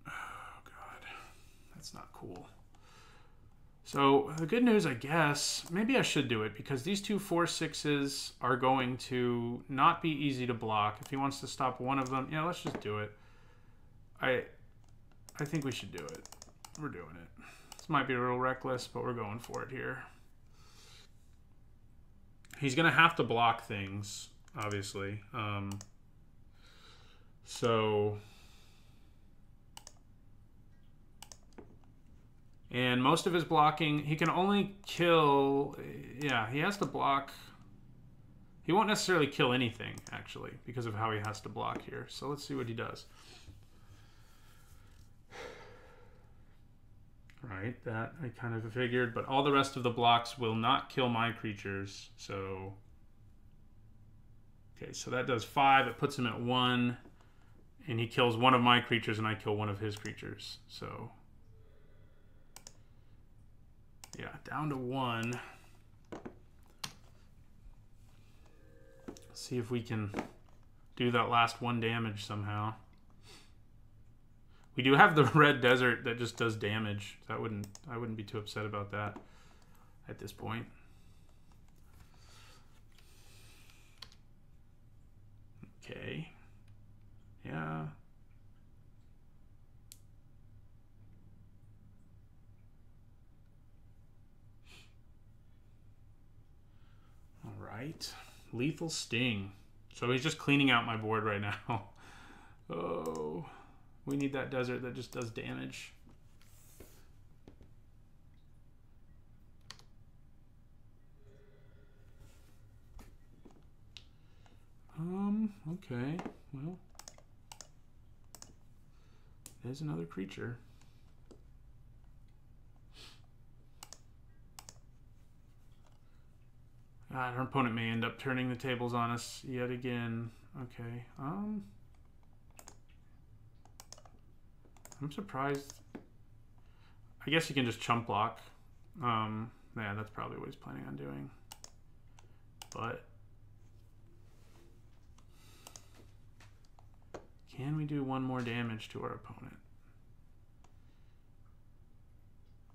S1: Oh, God. That's not cool. So, the good news, I guess, maybe I should do it, because these two 4/6s are going to not be easy to block. If he wants to stop one of them, yeah, let's just do it. I think we should do it. We're doing it. This might be a little reckless, but we're going for it here. He's going to have to block things, obviously. And most of his blocking, he can only kill... Yeah, he has to block... He won't necessarily kill anything, actually, because of how he has to block here. So let's see what he does. Right, that I kind of figured, but all the rest of the blocks will not kill my creatures, so... Okay, so that does 5, it puts him at 1, and he kills one of my creatures, and I kill one of his creatures, so... Yeah, down to 1. See if we can do that last 1 damage somehow. We do have the red desert that just does damage. I wouldn't be too upset about that at this point. Okay. Yeah. All right. Lethal Sting. So he's just cleaning out my board right now. Oh. We need that desert that just does damage. Okay. Well, there's another creature. God, our opponent may end up turning the tables on us yet again. Okay. I'm surprised. I guess you can just chump block. Yeah, that's probably what he's planning on doing. But can we do one more damage to our opponent?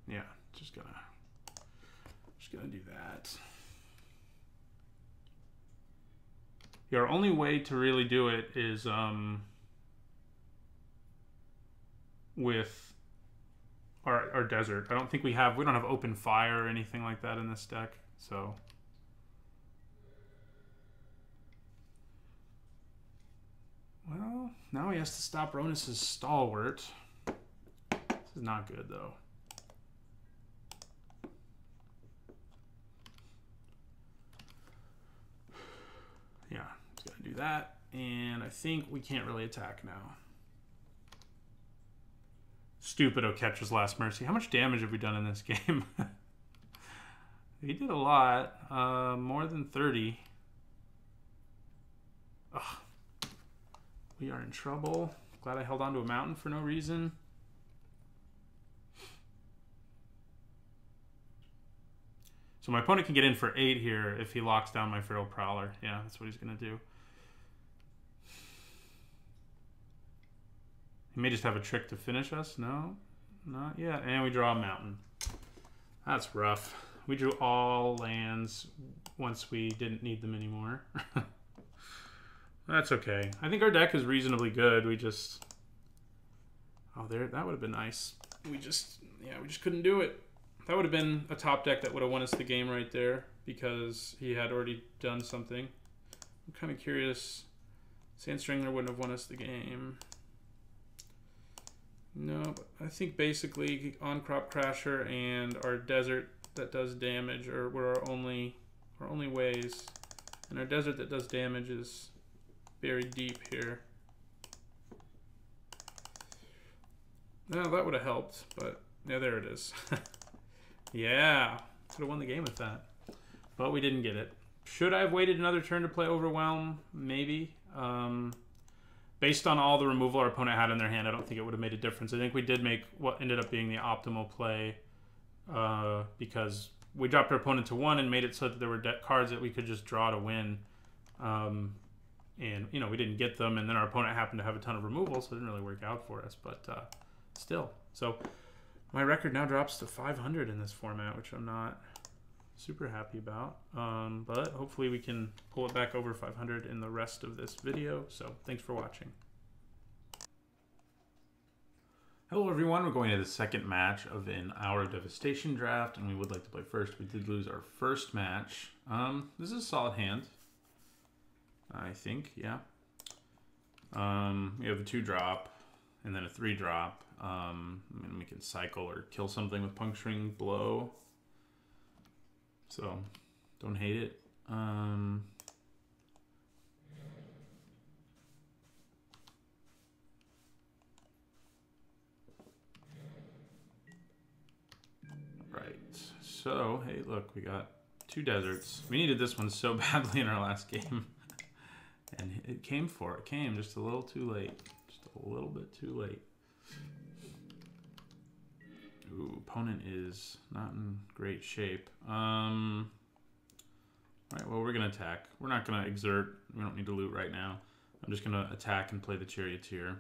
S1: Yeah, just gonna do that. Yeah, our only way to really do it is with our desert. I don't think we don't have open fire or anything like that in this deck, so well, now he has to stop Ronus's Stalwart. This is not good though. Yeah, he's gonna do that, and I think we can't really attack now. Stupid Oketra's Last Mercy. How much damage have we done in this game? We did a lot. More than 30. Ugh. We are in trouble. Glad I held on to a mountain for no reason. So my opponent can get in for 8 here if he locks down my Feral Prowler. Yeah, that's what he's going to do. He may just have a trick to finish us. No, not yet. And we draw a mountain. That's rough. We drew all lands once we didn't need them anymore. That's okay. I think our deck is reasonably good. We just... Oh, there. That would have been nice. We just couldn't do it. That would have been a top deck that would have won us the game right there because he had already done something. I'm kind of curious. Sandstringler wouldn't have won us the game. No, but I think basically On-Crop Crasher and our Desert that does damage were our only ways. And our Desert that does damage is buried deep here. No, that would have helped, but yeah, there it is. Yeah, could have won the game with that. But we didn't get it. Should I have waited another turn to play Overwhelm? Maybe. Based on all the removal our opponent had in their hand, I don't think it would have made a difference. I think we did make what ended up being the optimal play because we dropped our opponent to 1 and made it so that there were cards that we could just draw to win. And, you know, we didn't get them, and then our opponent happened to have a ton of removal, so it didn't really work out for us. But still. So my record now drops to 500 in this format, which I'm not super happy about. But hopefully we can pull it back over 500 in the rest of this video. So thanks for watching. Hello everyone, we're going to the second match of an Hour of Devastation draft, and we would like to play first. We did lose our first match. This is a solid hand, I think, yeah. We have a 2-drop and then a 3-drop. And we can cycle or kill something with Puncturing Blow. So, don't hate it. Right. So, hey, look, we got 2 deserts. We needed this one so badly in our last game. And it came just a little too late. Just a little bit too late. Ooh, opponent is not in great shape. Right, well, we're going to attack. We're not going to exert. We don't need to loot right now. I'm just going to attack and play the Charioteer.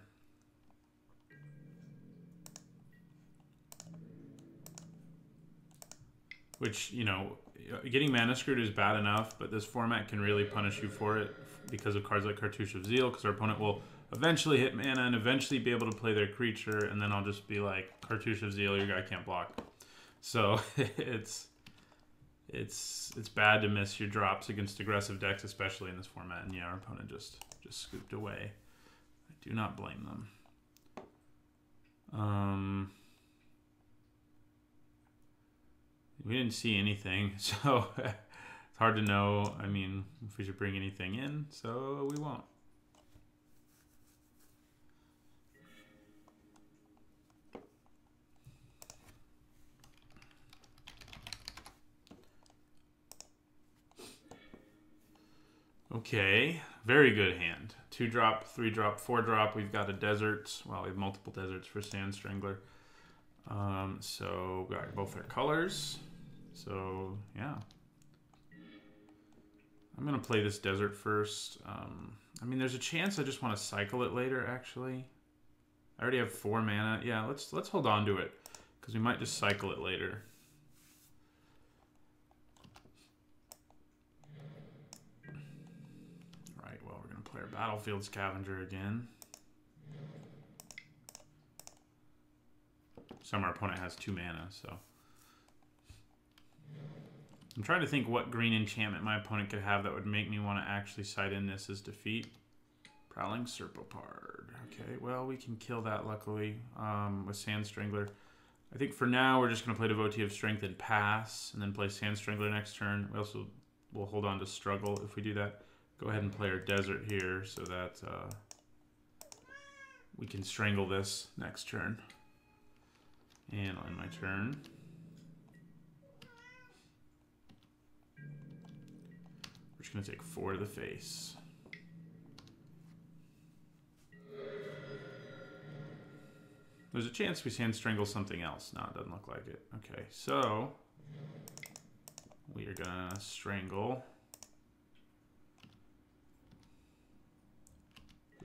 S1: Which, you know, getting mana screwed is bad enough, but this format can really punish you for it because of cards like Cartouche of Zeal, because our opponent will eventually hit mana and eventually be able to play their creature, and then I'll just be like, Cartouche of Zeal, your guy can't block. So it's bad to miss your drops against aggressive decks, especially in this format. And yeah, our opponent just scooped away. I do not blame them. We didn't see anything, so it's hard to know. I mean, if we should bring anything in, so we won't. Okay, very good hand. 2-drop, 3-drop, 4-drop. We've got a desert. Well, we have multiple deserts for Sand Strangler. So we got both their colors. So yeah, I'm gonna play this desert first. I mean, there's a chance I just want to cycle it later. Actually, I already have 4 mana. Yeah, let's hold on to it because we might just cycle it later. Right. Well, we're gonna play our Battlefield Scavenger again. Some our opponent has 2 mana, so. I'm trying to think what green enchantment my opponent could have that would make me want to actually side in this as defeat. Prowling Serpopard. Okay, well, we can kill that, luckily, with Sand Strangler. I think for now, we're just going to play Devotee of Strength and pass, and then play Sand Strangler next turn. We also will hold on to Struggle if we do that. Go ahead and play our Desert here so that we can strangle this next turn. And on my turn. We're just going to take 4 to the face. There's a chance we Sand Strangle something else. No, it doesn't look like it. Okay, so we are going to Strangle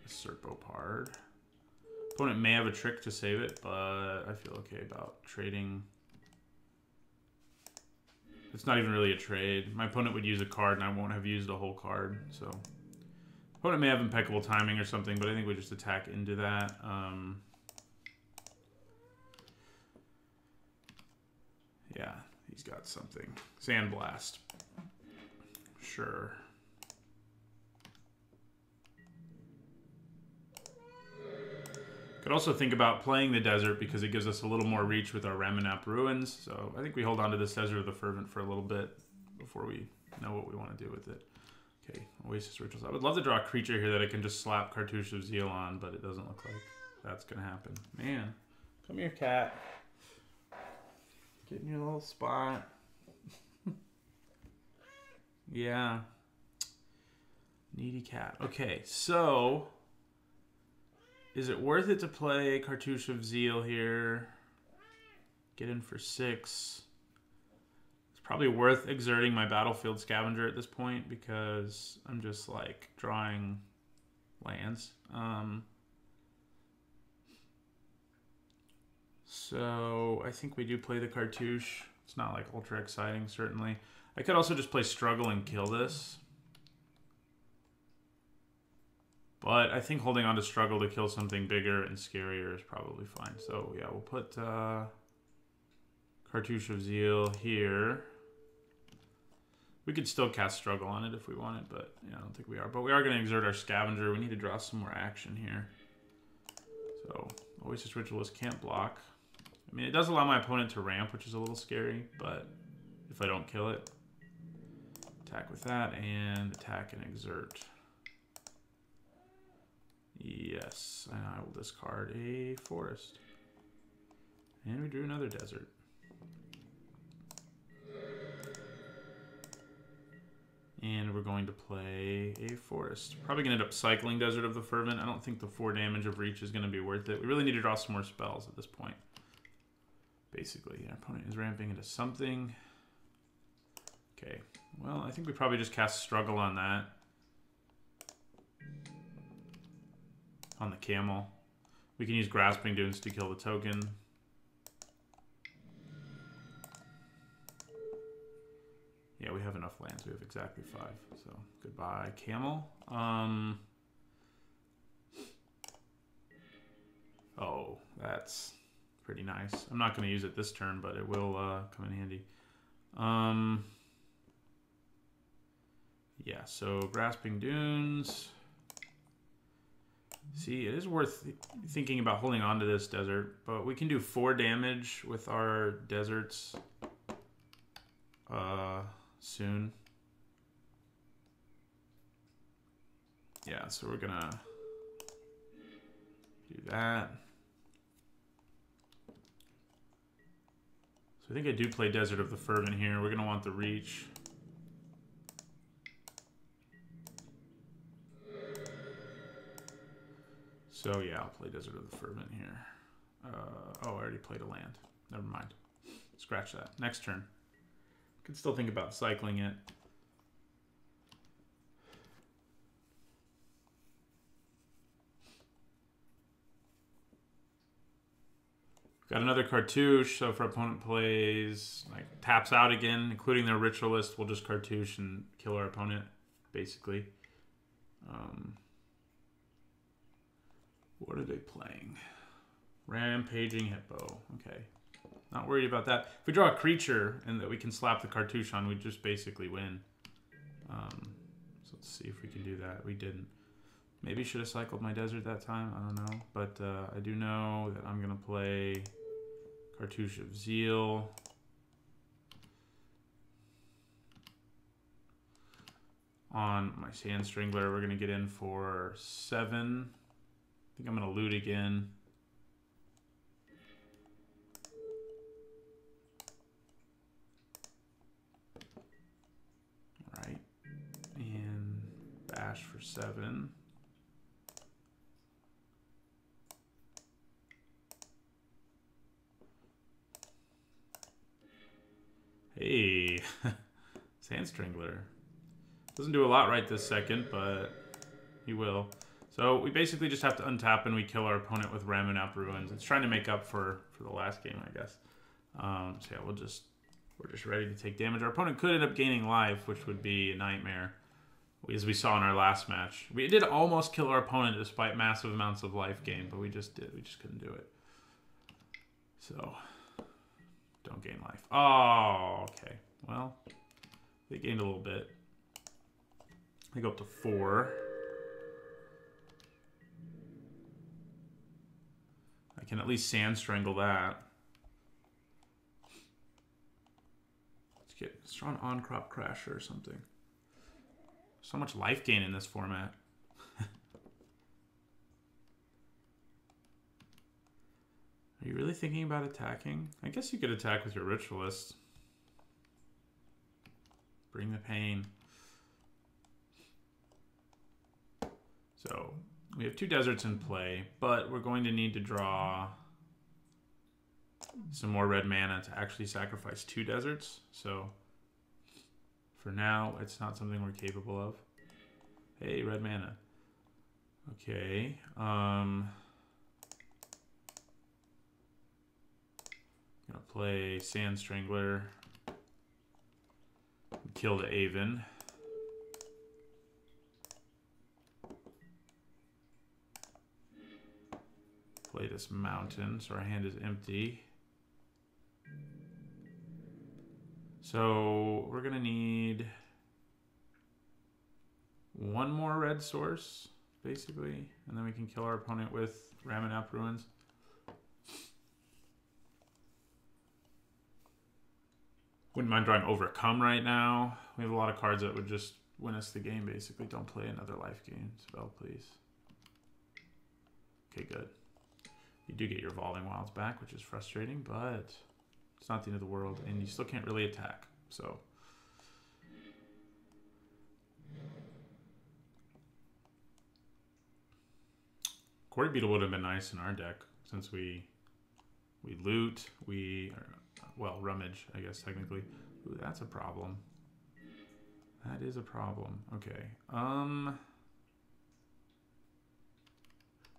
S1: the Serpopard. Opponent may have a trick to save it, but I feel okay about trading. It's not even really a trade. My opponent would use a card, and I won't have used a whole card. So, opponent may have impeccable timing or something, but I think we just attack into that. Yeah, he's got something. Sandblast. Sure. Could also think about playing the desert because it gives us a little more reach with our Ramunap Ruins. So I think we hold on to this Desert of the Fervent for a little bit before we know what we want to do with it. Okay, Oasis Rituals. I would love to draw a creature here that I can just slap Cartouche of Zeal on, but it doesn't look like that's going to happen. Man, come here, cat. Get in your little spot. Yeah. Needy cat. Okay, so is it worth it to play Cartouche of Zeal here? Get in for 6. It's probably worth exerting my Battlefield Scavenger at this point because I'm just like drawing lands. So I think we do play the Cartouche. It's not like ultra exciting, certainly. I could also just play Struggle and kill this. But I think holding on to Struggle to kill something bigger and scarier is probably fine. So yeah, we'll put Cartouche of Zeal here. We could still cast Struggle on it if we wanted, but yeah, I don't think we are. But we are going to exert our Scavenger. We need to draw some more action here. So Oasis Ritualist can't block. I mean, it does allow my opponent to ramp, which is a little scary, but if I don't kill it, attack with that and attack and exert. Yes, and I will discard a forest. And we drew another desert. And we're going to play a forest. Probably going to end up cycling Desert of the Fervent. I don't think the 4 damage of reach is going to be worth it. We really need to draw some more spells at this point. Basically, our opponent is ramping into something. Okay, well, I think we probably just cast Struggle on that. On the camel. We can use Grasping Dunes to kill the token. Yeah, we have enough lands. We have exactly 5. So, goodbye, camel. Oh, that's pretty nice. I'm not going to use it this turn, but it will come in handy. Yeah, so Grasping Dunes. See, it is worth thinking about holding on to this desert, but we can do 4 damage with our deserts soon. Yeah, so we're gonna do that. So I think I do play Desert of the Fervent here. We're gonna want the reach. So yeah, I'll play Desert of the Fervent here. Oh, I already played a land. Never mind. Scratch that. Next turn. Could still think about cycling it. Got another cartouche, so if our opponent plays, like, taps out again, including their Ritualist, we'll just cartouche and kill our opponent, basically. What are they playing? Rampaging Hippo. Okay. Not worried about that. If we draw a creature and that we can slap the cartouche on, we just basically win. So let's see if we can do that. We didn't. Maybe should have cycled my desert that time. I don't know. But I do know that I'm going to play Cartouche of Zeal. On my Sand Strangler, we're going to get in for 7. I think I'm going to loot again. All right. And bash for 7. Hey, Sand Strangler. Doesn't do a lot right this second, but he will. So we basically just have to untap and we kill our opponent with Ramunap Ruins. It's trying to make up for the last game, I guess. So yeah, we're just ready to take damage. Our opponent could end up gaining life, which would be a nightmare, as we saw in our last match. We did almost kill our opponent despite massive amounts of life gain, but we just couldn't do it. So don't gain life. Oh, okay. Well, they gained a little bit. They go up to 4. I can at least Sand Strangle that. Let's draw an On-Crop Crasher or something. So much life gain in this format. Are you really thinking about attacking? I guess you could attack with your Ritualist. Bring the pain. So we have 2 deserts in play, but we're going to need to draw some more red mana to actually sacrifice 2 deserts. So for now, it's not something we're capable of. Hey, red mana. Okay. I'm gonna play Sand Strangler. Kill the Aven. Play this mountain, so our hand is empty. So we're gonna need 1 more red source, basically, and then we can kill our opponent with Ramunap Ruins. Wouldn't mind drawing Overcome right now. We have a lot of cards that would just win us the game, basically. Don't play another life gain spell, please. Okay, good. You do get your Evolving Wilds back, which is frustrating, but it's not the end of the world, and you still can't really attack, so. Quarry Beetle would have been nice in our deck, since we loot, well, rummage, I guess, technically. Ooh, that's a problem. That is a problem. Okay.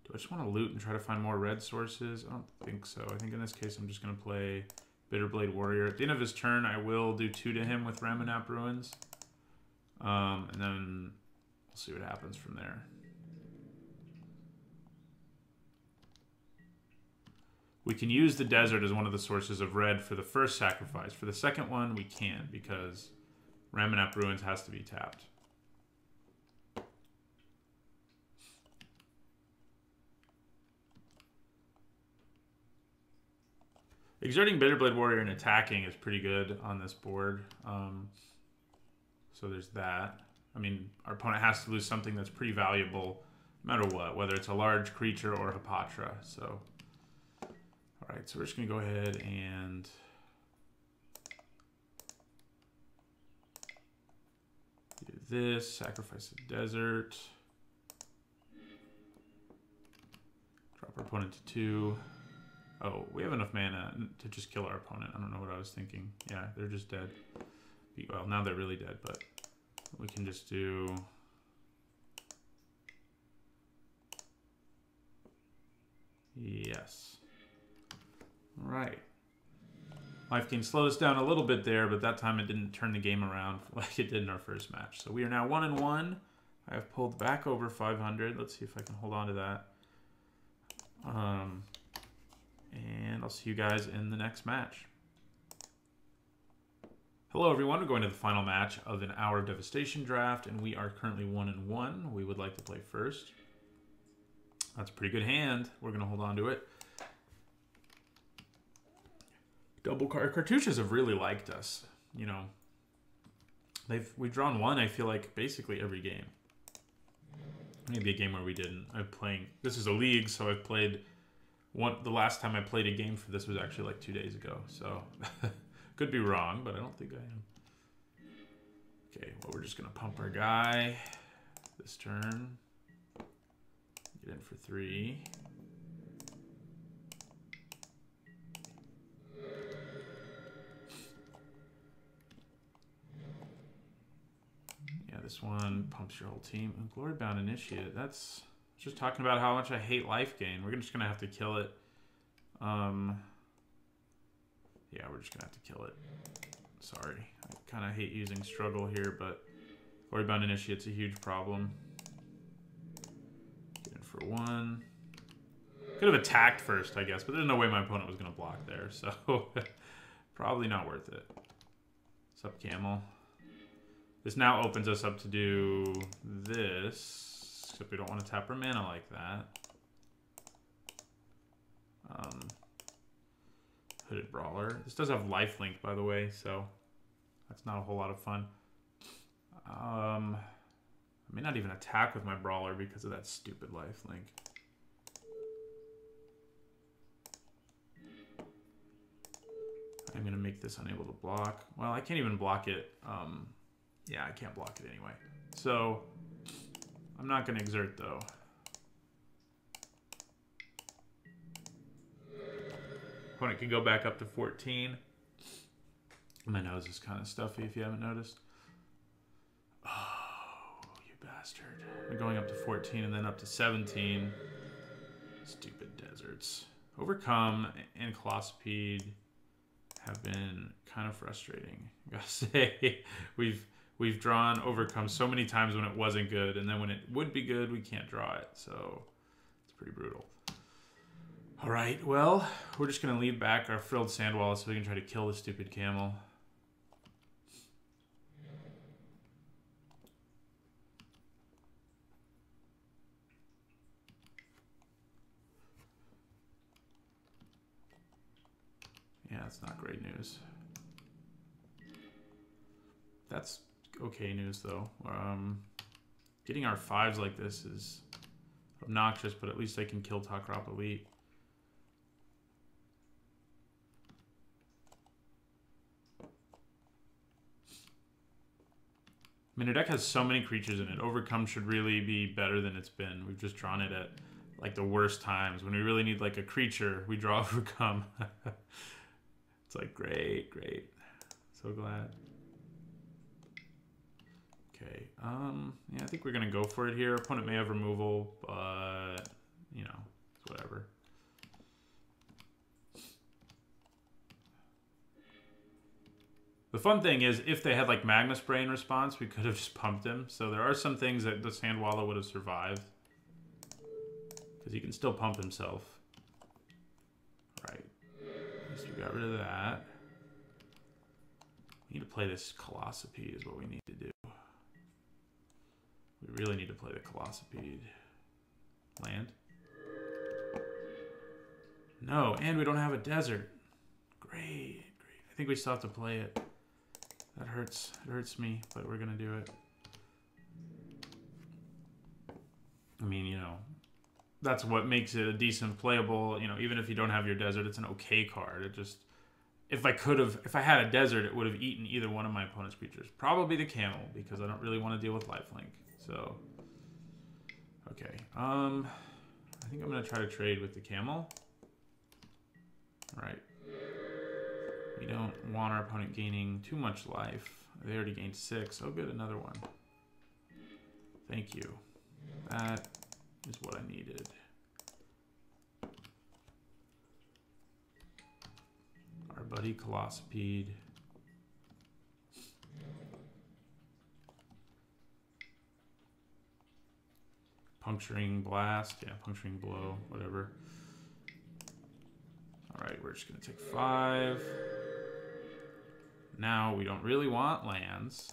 S1: Do I just want to loot and try to find more red sources? I don't think so. I think in this case I'm just going to play Bitterblade Warrior. At the end of his turn, I will do 2 to him with Ramunap Ruins. And then we'll see what happens from there. We can use the desert as one of the sources of red for the first sacrifice. For the second one, we can't because Ramunap Ruins has to be tapped. Exerting Bitterblade Warrior and attacking is pretty good on this board. So there's that. I mean, our opponent has to lose something that's pretty valuable no matter what, whether it's a large creature or Hapatra. So, all right, so we're just going to go ahead and do this, sacrifice the desert. our opponent to 2. Oh, we have enough mana to just kill our opponent. I don't know what I was thinking. Yeah, they're just dead. Well, now they're really dead, but we can just do... Yes. All right. Life gain slowed us down a little bit there, but that time it didn't turn the game around like it did in our first match. So we are now 1-1. I have pulled back over 500. Let's see if I can hold on to that. And I'll see you guys in the next match. Hello everyone, we're going to the final match of an hour of Devastation draft, and we are currently 1-1. We would like to play first. That's a pretty good hand. We're going to hold on to it. Double card cartouches have really liked us. You know, we've drawn one, I feel like, basically every game. Maybe a game where we didn't. This is a league, so I've played one. The last time I played a game for this was actually like 2 days ago. So could be wrong, but I don't think I am. Okay, well, we're just gonna pump our guy this turn. Get in for 3. This one pumps your whole team. And Glory-Bound Initiate. That's just talking about how much I hate life gain. We're just going to have to kill it. Yeah, we're just going to have to kill it. Sorry. I kind of hate using struggle here, but Glory-Bound Initiate's a huge problem. Get in for 1. Could have attacked first, I guess, but there's no way my opponent was going to block there, so probably not worth it. What's up, Camel? This now opens us up to do this, except we don't want to tap our mana like that. Hooded Brawler. This does have lifelink, by the way, so that's not a whole lot of fun. I may not even attack with my Brawler because of that stupid lifelink. I'm going to make this unable to block. Well, I can't even block it. Yeah, I can't block it anyway. So, I'm not going to exert, though. Opponent can go back up to 14. My nose is kind of stuffy, if you haven't noticed. Oh, you bastard. We're going up to 14 and then up to 17. Stupid deserts. Overcome and Colossopede have been kind of frustrating. I gotta say, we've drawn Overcome so many times when it wasn't good, and then when it would be good, we can't draw it. So it's pretty brutal. All right, well, we're just going to lead back our Frilled Sandwall so we can try to kill the stupid camel. Yeah, that's not great news. That's okay news, though. Getting our 5s like this is obnoxious, but at least I can kill Takrop Elite. I mean, our deck has so many creatures in it. Overcome should really be better than it's been. We've just drawn it at, like, the worst times. When we really need, like, a creature, we draw Overcome. It's like, great, great. So glad. Okay, yeah, I think we're gonna go for it here. Opponent may have removal, but, you know, it's whatever. The fun thing is, if they had, like, Magma Spray in response, we could have just pumped him. So there are some things that the Sandwalla would have survived. Because he can still pump himself. Right. At least we got rid of that. We need to play this Colossopede is what we need to do. We really need to play the Colossopede. Land? No, and we don't have a desert. Great, great. I think we still have to play it. That hurts. It hurts me, but we're going to do it. I mean, you know, that's what makes it a decent playable, you know, even if you don't have your desert, it's an okay card. It just, if I had a desert, it would have eaten either one of my opponent's creatures. Probably the camel, because I don't really want to deal with lifelink. So, okay. I I think I'm going to try to trade with the camel. All right. We don't want our opponent gaining too much life. They already gained 6. Oh, good, another one. Thank you. That is what I needed. Our buddy Colossipede. Puncturing blast. Yeah, puncturing blow. Whatever. Alright, we're just going to take 5. Now, we don't really want lands.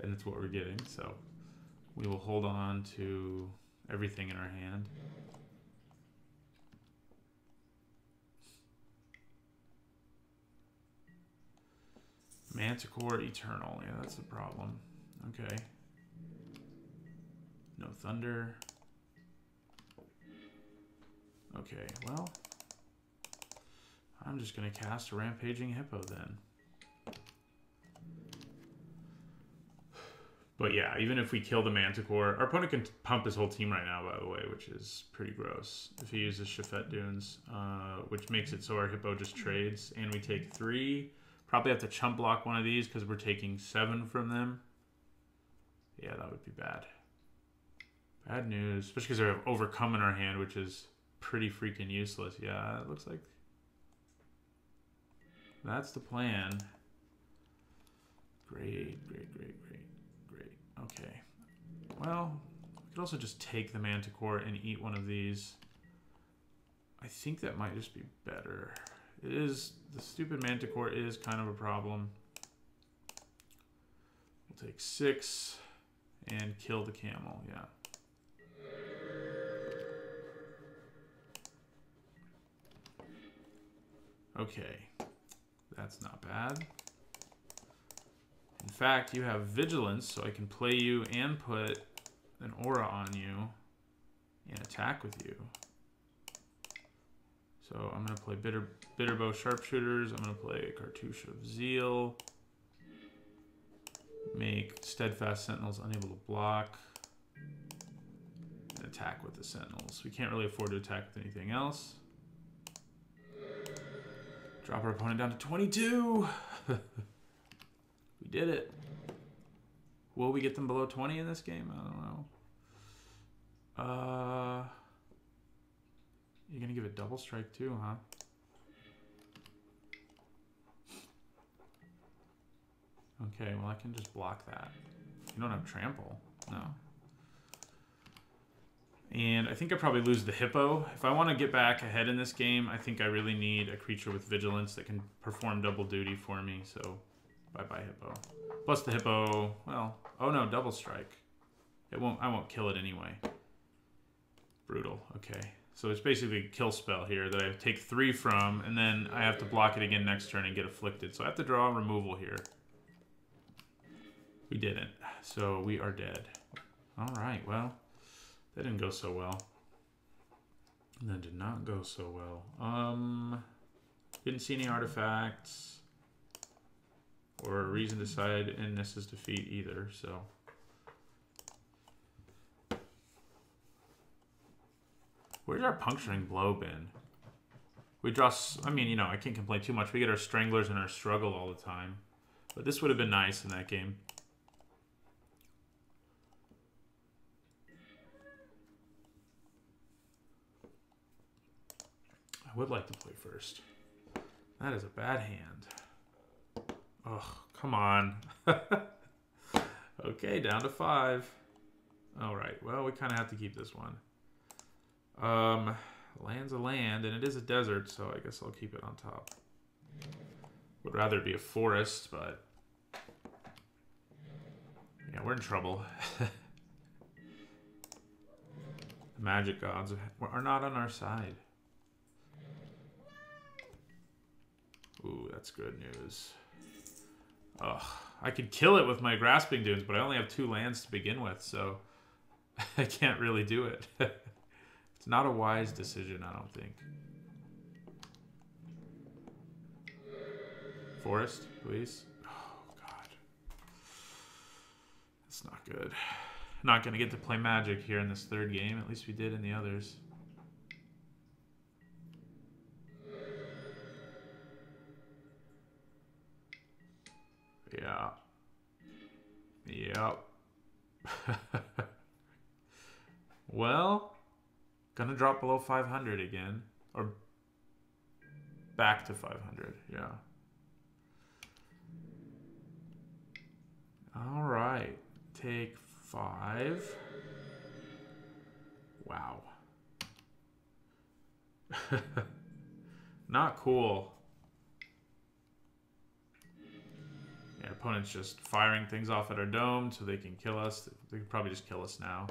S1: And it's what we're getting, so we will hold on to everything in our hand. Manticore Eternal. Yeah, that's the problem. Okay. No Thunder. Okay, well, I'm just going to cast a Rampaging Hippo then. But yeah, even if we kill the Manticore, our opponent can pump his whole team right now, by the way, which is pretty gross. If he uses Shafet Dunes, which makes it so our Hippo just trades, and we take 3. Probably have to chump block one of these because we're taking 7 from them. Yeah, that would be bad. Bad news, especially because they have Overcome in our hand, which is pretty freaking useless. Yeah, it looks like that's the plan. Great, great, great, great. Okay, well, we could also just take the Manticore and eat one of these. I think that might just be better. It is, the stupid Manticore is kind of a problem. We'll take 6 and kill the camel, yeah. Okay, that's not bad. In fact, you have Vigilance, so I can play you and put an aura on you and attack with you. So I'm going to play Bitterbow Sharpshooters. I'm going to play Cartouche of Zeal. Make Steadfast Sentinels unable to block. And attack with the Sentinels. We can't really afford to attack with anything else. Drop our opponent down to 22! We did it. Will we get them below 20 in this game? I don't know. You're going to give it double strike too, huh? Okay, well I can just block that. You don't have trample. No. And I think I probably lose the Hippo. If I want to get back ahead in this game, I think I really need a creature with Vigilance that can perform double duty for me, so... Bye-bye, Hippo. Plus the Hippo, well, oh no, double strike. I won't kill it anyway. Brutal, okay. So it's basically a kill spell here that I take 3 from, and then I have to block it again next turn and get afflicted. So I have to draw a removal here. We didn't, so we are dead. All right, well, that didn't go so well. That did not go so well. Didn't see any artifacts. Or a reason to side in Nissa's defeat either, so. Where's our Puncturing Blow been? We draw, I mean, you know, I can't complain too much. We get our Stranglers and our Struggle all the time. But this would have been nice in that game. I would like to play first. That is a bad hand. Oh, come on. Okay, down to 5. All right, well, we kind of have to keep this one. Land's a land, and it is a desert, so I guess I'll keep it on top. Would rather it be a forest, but... yeah, we're in trouble. The magic gods are not on our side. Ooh, that's good news. Ugh, I could kill it with my Grasping Dunes, but I only have 2 lands to begin with, so I can't really do it. It's not a wise decision, I don't think. Forest, please. Oh, God. That's not good. Not going to get to play Magic here in this third game. At least we did in the others. Yeah. Yep. Well, gonna drop below 500 again. Or back to 500. Yeah. All right. Take 5. Wow. Not cool. Yeah, opponent's just firing things off at our dome so they can kill us. They could probably just kill us now.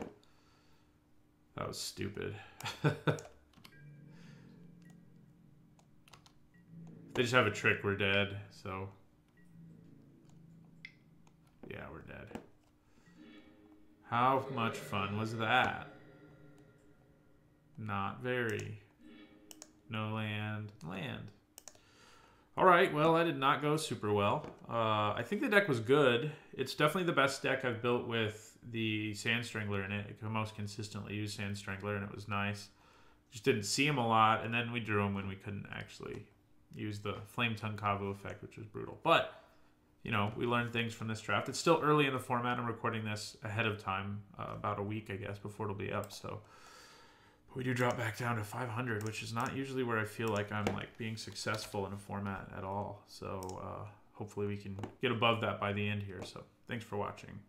S1: That was stupid. They just have a trick, we're dead, so... Yeah, we're dead. How much fun was that? Not very. No land. Land. Alright, well, that did not go super well. I think the deck was good. It's definitely the best deck I've built with the Sand Strangler in it. I could most consistently use Sand Strangler, and it was nice. Just didn't see him a lot, and then we drew him when we couldn't actually use the Flame Tongue Kavu effect, which was brutal. But, you know, we learned things from this draft. It's still early in the format. I'm recording this ahead of time, about a week, I guess, before it'll be up, so... We do drop back down to 500, which is not usually where I feel like I'm like being successful in a format at all. So hopefully we can get above that by the end here. So thanks for watching.